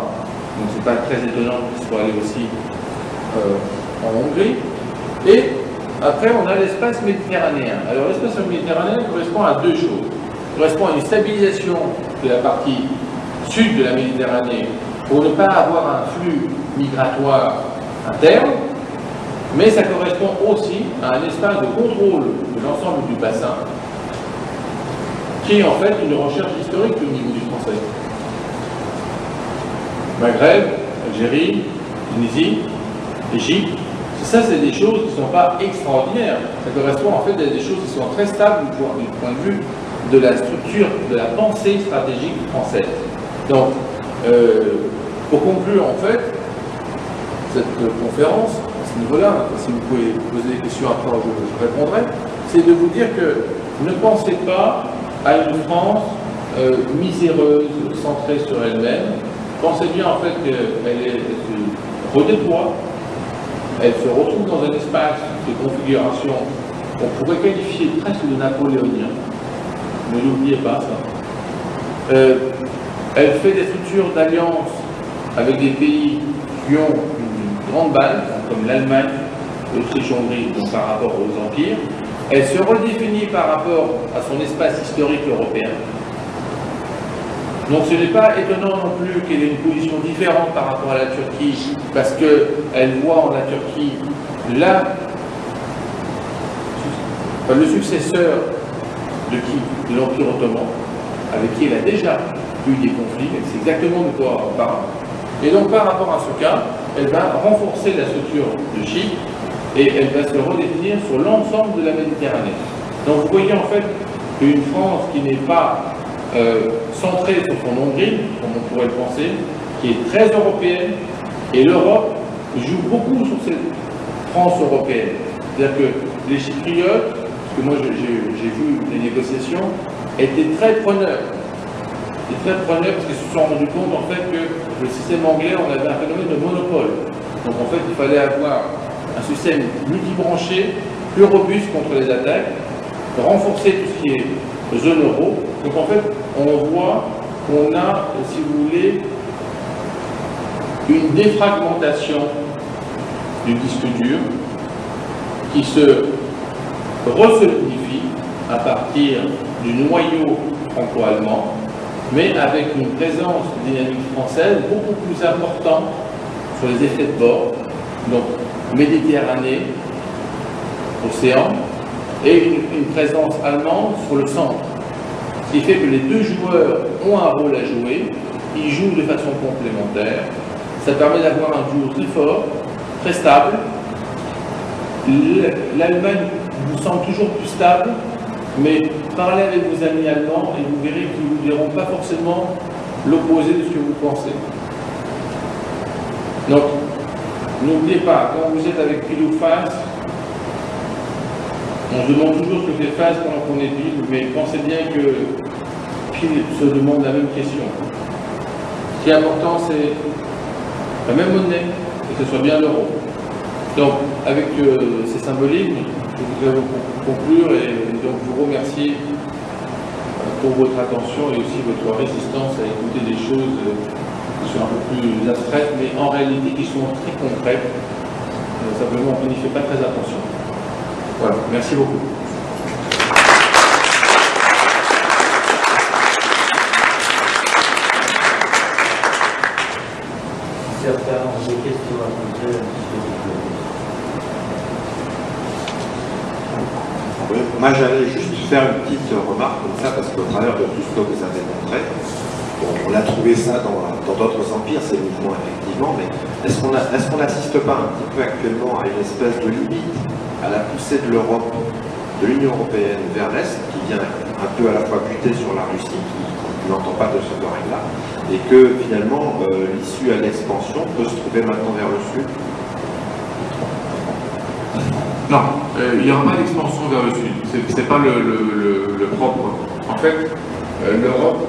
Donc c'est pas très étonnant qu'il soit allé aussi en Hongrie. Et après, on a l'espace méditerranéen. Alors l'espace méditerranéen correspond à 2 choses. Il correspond à une stabilisation de la partie sud de la Méditerranée pour ne pas avoir un flux migratoire interne, mais ça correspond aussi à un espace de contrôle de l'ensemble du bassin, qui est en fait une recherche historique au niveau du français. Maghreb, Algérie, Tunisie, Égypte, ça c'est des choses qui ne sont pas extraordinaires. Ça correspond en fait à des choses qui sont très stables du point de vue de la structure, de la pensée stratégique française. Donc, pour conclure en fait cette conférence, à ce niveau-là, si vous pouvez poser des questions après, je répondrai, c'est de vous dire que ne pensez pas à une France miséreuse, centrée sur elle-même. Pensez bien en fait qu'elle se redéploie, elle se retrouve dans un espace de configuration qu'on pourrait qualifier presque de napoléonien. Ne l'oubliez pas ça. Elle fait des structures d'alliance avec des pays qui ont une grande base, comme l'Allemagne, l'Autriche-Hongrie, donc par rapport aux empires. Elle se redéfinit par rapport à son espace historique européen. Donc ce n'est pas étonnant non plus qu'elle ait une position différente par rapport à la Turquie, parce qu'elle voit en la Turquie le successeur de qui? De l'Empire ottoman, avec qui elle a déjà eu des conflits, elle sait exactement de quoi on parle. Et donc par rapport à ce cas, elle va renforcer la structure de Chypre et elle va se redéfinir sur l'ensemble de la Méditerranée. Donc vous voyez en fait une France qui n'est pas centrée sur son nombril, comme on pourrait le penser, qui est très européenne, et l'Europe joue beaucoup sur cette France européenne. C'est-à-dire que les Chypriotes, parce que moi j'ai vu les négociations, étaient très preneurs. Ils étaient très preneurs parce qu'ils se sont rendus compte en fait que le système anglais, on avait un phénomène de monopole. Donc en fait, il fallait avoir un système multibranché, plus robuste contre les attaques, renforcer tout ce qui est zone euro. Donc en fait, on voit qu'on a, si vous voulez, une défragmentation du disque dur qui se resolidifie à partir du noyau franco-allemand, mais avec une présence dynamique française beaucoup plus importante sur les effets de bord, donc Méditerranée, océan, et une présence allemande sur le centre. Ce qui fait que les deux joueurs ont un rôle à jouer, ils jouent de façon complémentaire, ça permet d'avoir un duo très fort, très stable. L'Allemagne vous semble toujours plus stable, mais parlez avec vos amis allemands et vous verrez qu'ils ne vous diront pas forcément l'opposé de ce que vous pensez. Donc, n'oubliez pas, quand vous êtes avec pile ou face, on se demande toujours ce que fait face pendant qu'on est pile, mais pensez bien que pile se demande la même question. Ce qui est important, c'est la même monnaie, et que ce soit bien l'euro. Donc, avec ces symboliques, je voudrais vous conclure et donc vous remercier pour votre attention et aussi votre résistance à écouter des choses qui sont un peu plus abstraites, mais en réalité qui sont très concrètes. Simplement, on n'y fait pas très attention. Voilà, merci beaucoup. Certains ont des questions à poser. Oui, moi j'allais juste faire une petite remarque comme ça, parce qu'au travers de tout ce que vous avez montré, bon, on a trouvé ça dans d'autres empires, ces mouvements effectivement, mais est-ce qu'on n'assiste pas un petit peu actuellement à une espèce de limite à la poussée de l'Europe, de l'Union européenne vers l'Est, qui vient un peu à la fois buter sur la Russie, qui n'entend pas de ce règle-là, et que finalement l'issue à l'expansion peut se trouver maintenant vers le sud? Non, il n'y aura pas d'expansion vers le sud. C'est pas le propre. En fait, l'Europe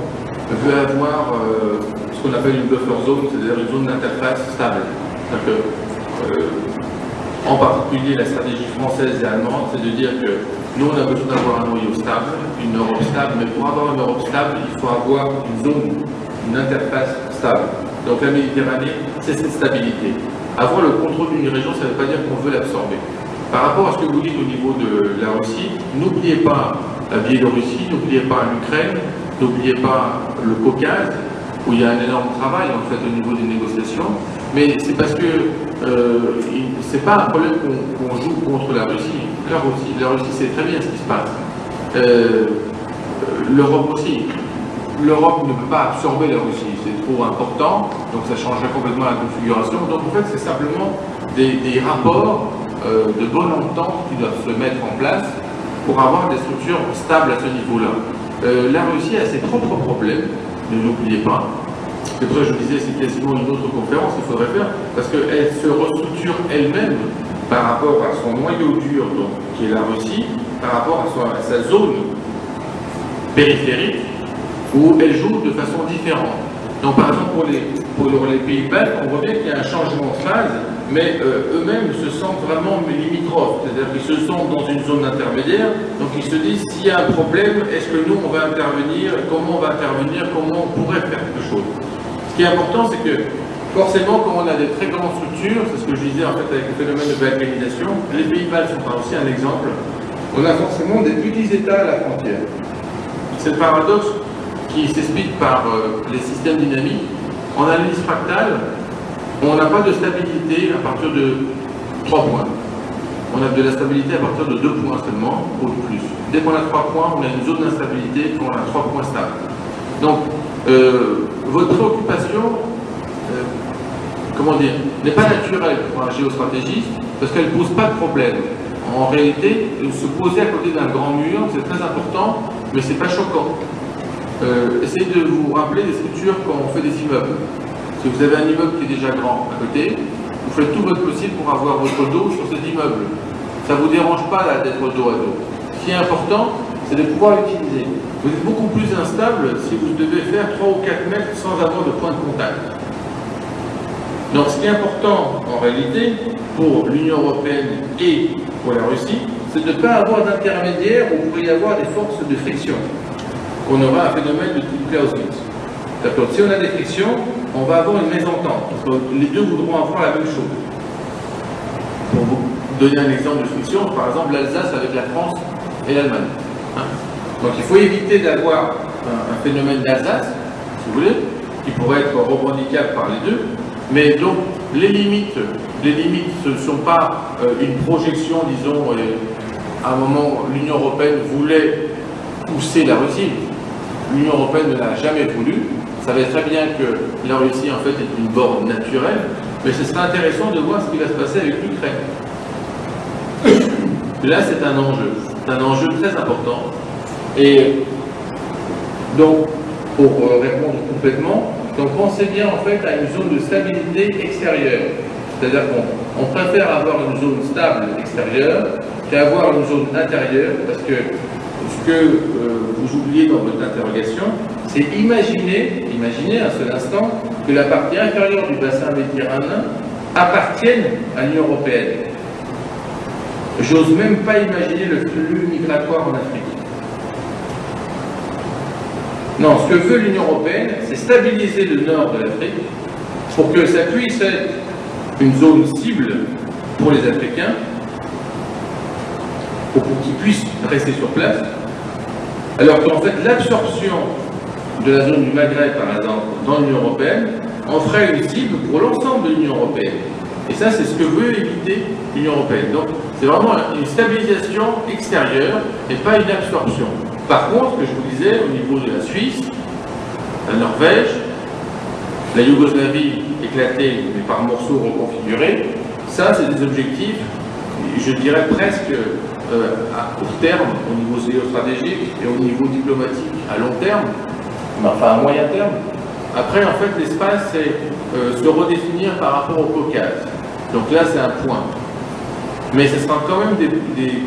veut avoir ce qu'on appelle une buffer zone, c'est-à-dire une zone d'interface stable. C'est-à-dire que, en particulier, la stratégie française et allemande, c'est de dire que nous, on a besoin d'avoir un noyau stable, une Europe stable, mais pour avoir une Europe stable, il faut avoir une zone, une interface stable. Donc la Méditerranée, c'est cette stabilité. Avoir le contrôle d'une région, ça ne veut pas dire qu'on veut l'absorber. Par rapport à ce que vous dites au niveau de la Russie, n'oubliez pas la Biélorussie, n'oubliez pas l'Ukraine, n'oubliez pas le Caucase, où il y a un énorme travail en fait au niveau des négociations, mais c'est parce que c'est pas un problème qu'on joue contre la Russie. La Russie sait très bien ce qui se passe. L'Europe aussi. L'Europe ne peut pas absorber la Russie, c'est trop important, donc ça changerait complètement la configuration. Donc en fait, c'est simplement des rapports de bonne entente qui doivent se mettre en place pour avoir des structures stables à ce niveau-là. La Russie a ses propres problèmes, ne l'oubliez pas. C'est pour ça que je disais, c'est quasiment une autre conférence qu'il faudrait faire, parce qu'elle se restructure elle-même par rapport à son noyau dur, donc, qui est la Russie, par rapport à sa zone périphérique, où elle joue de façon différente. Donc par exemple pour les pays baltes, on voit bien qu'il y a un changement de phase, mais eux-mêmes se sentent vraiment limitrophes, c'est-à-dire qu'ils se sentent dans une zone intermédiaire, donc ils se disent s'il y a un problème, est-ce que nous on va intervenir, comment on va intervenir, comment on pourrait faire quelque chose. Ce qui est important, c'est que forcément quand on a des très grandes structures, c'est ce que je disais en fait avec le phénomène de balkanisation, les pays baltes sont aussi un exemple, on a forcément des petits États à la frontière. C'est le paradoxe qui s'explique par les systèmes dynamiques. En analyse fractale, on n'a pas de stabilité à partir de 3 points. On a de la stabilité à partir de 2 points seulement, ou de plus. Dès qu'on a 3 points, on a une zone d'instabilité quand on a 3 points stables. Donc, votre préoccupation, comment dire, n'est pas naturelle pour un géostratégiste parce qu'elle ne pose pas de problème. En réalité, se poser à côté d'un grand mur, c'est très important, mais c'est pas choquant. Essayez de vous rappeler des structures quand on fait des immeubles. Si vous avez un immeuble qui est déjà grand à côté, vous faites tout votre possible pour avoir votre dos sur cet immeuble. Ça ne vous dérange pas là d'être dos à dos. Ce qui est important, c'est de pouvoir l'utiliser. Vous êtes beaucoup plus instable si vous devez faire 3 ou 4 mètres sans avoir de point de contact. Donc ce qui est important en réalité pour l'Union européenne et pour la Russie, c'est de ne pas avoir d'intermédiaire où il pourrait y avoir des forces de friction. On aura un phénomène de type Clausewitz. C'est-à-dire que si on a des frictions, on va avoir une mésentente, parce que les deux voudront avoir la même chose. Pour vous donner un exemple de friction, par exemple l'Alsace avec la France et l'Allemagne. Donc il faut éviter d'avoir un phénomène d'Alsace, si vous voulez, qui pourrait être revendiquable par les deux, mais donc les limites ce ne sont pas une projection, disons, à un moment l'Union européenne voulait pousser la Russie. L'Union européenne ne l'a jamais voulu. Ça savait très bien que la Russie en fait est une borne naturelle, mais ce serait intéressant de voir ce qui va se passer avec l'Ukraine. Là c'est un enjeu très important. Et donc, pour répondre complètement, donc pensez bien en fait à une zone de stabilité extérieure. C'est-à-dire qu'on préfère avoir une zone stable extérieure qu'avoir une zone intérieure, parce que ce que vous oubliez dans votre interrogation, c'est imaginer un seul instant que la partie inférieure du bassin méditerranéen appartienne à l'Union européenne. J'ose même pas imaginer le flux migratoire en Afrique. Non, ce que veut l'Union européenne, c'est stabiliser le nord de l'Afrique pour que ça puisse être une zone cible pour les Africains, pour qu'ils puissent rester sur place, alors qu'en fait l'absorption de la zone du Maghreb, par exemple, dans l'Union européenne, en ferait une cible pour l'ensemble de l'Union européenne. Et ça, c'est ce que veut éviter l'Union européenne. Donc, c'est vraiment une stabilisation extérieure et pas une absorption. Par contre, ce que je vous disais, au niveau de la Suisse, la Norvège, la Yougoslavie éclatée, mais par morceaux reconfigurés, ça, c'est des objectifs, je dirais presque à court terme, au niveau géostratégique et au niveau diplomatique à long terme, mais enfin à moyen terme. Après, en fait, l'espace, c'est se redéfinir par rapport au Caucase. Donc là, c'est un point. Mais ce sera quand même des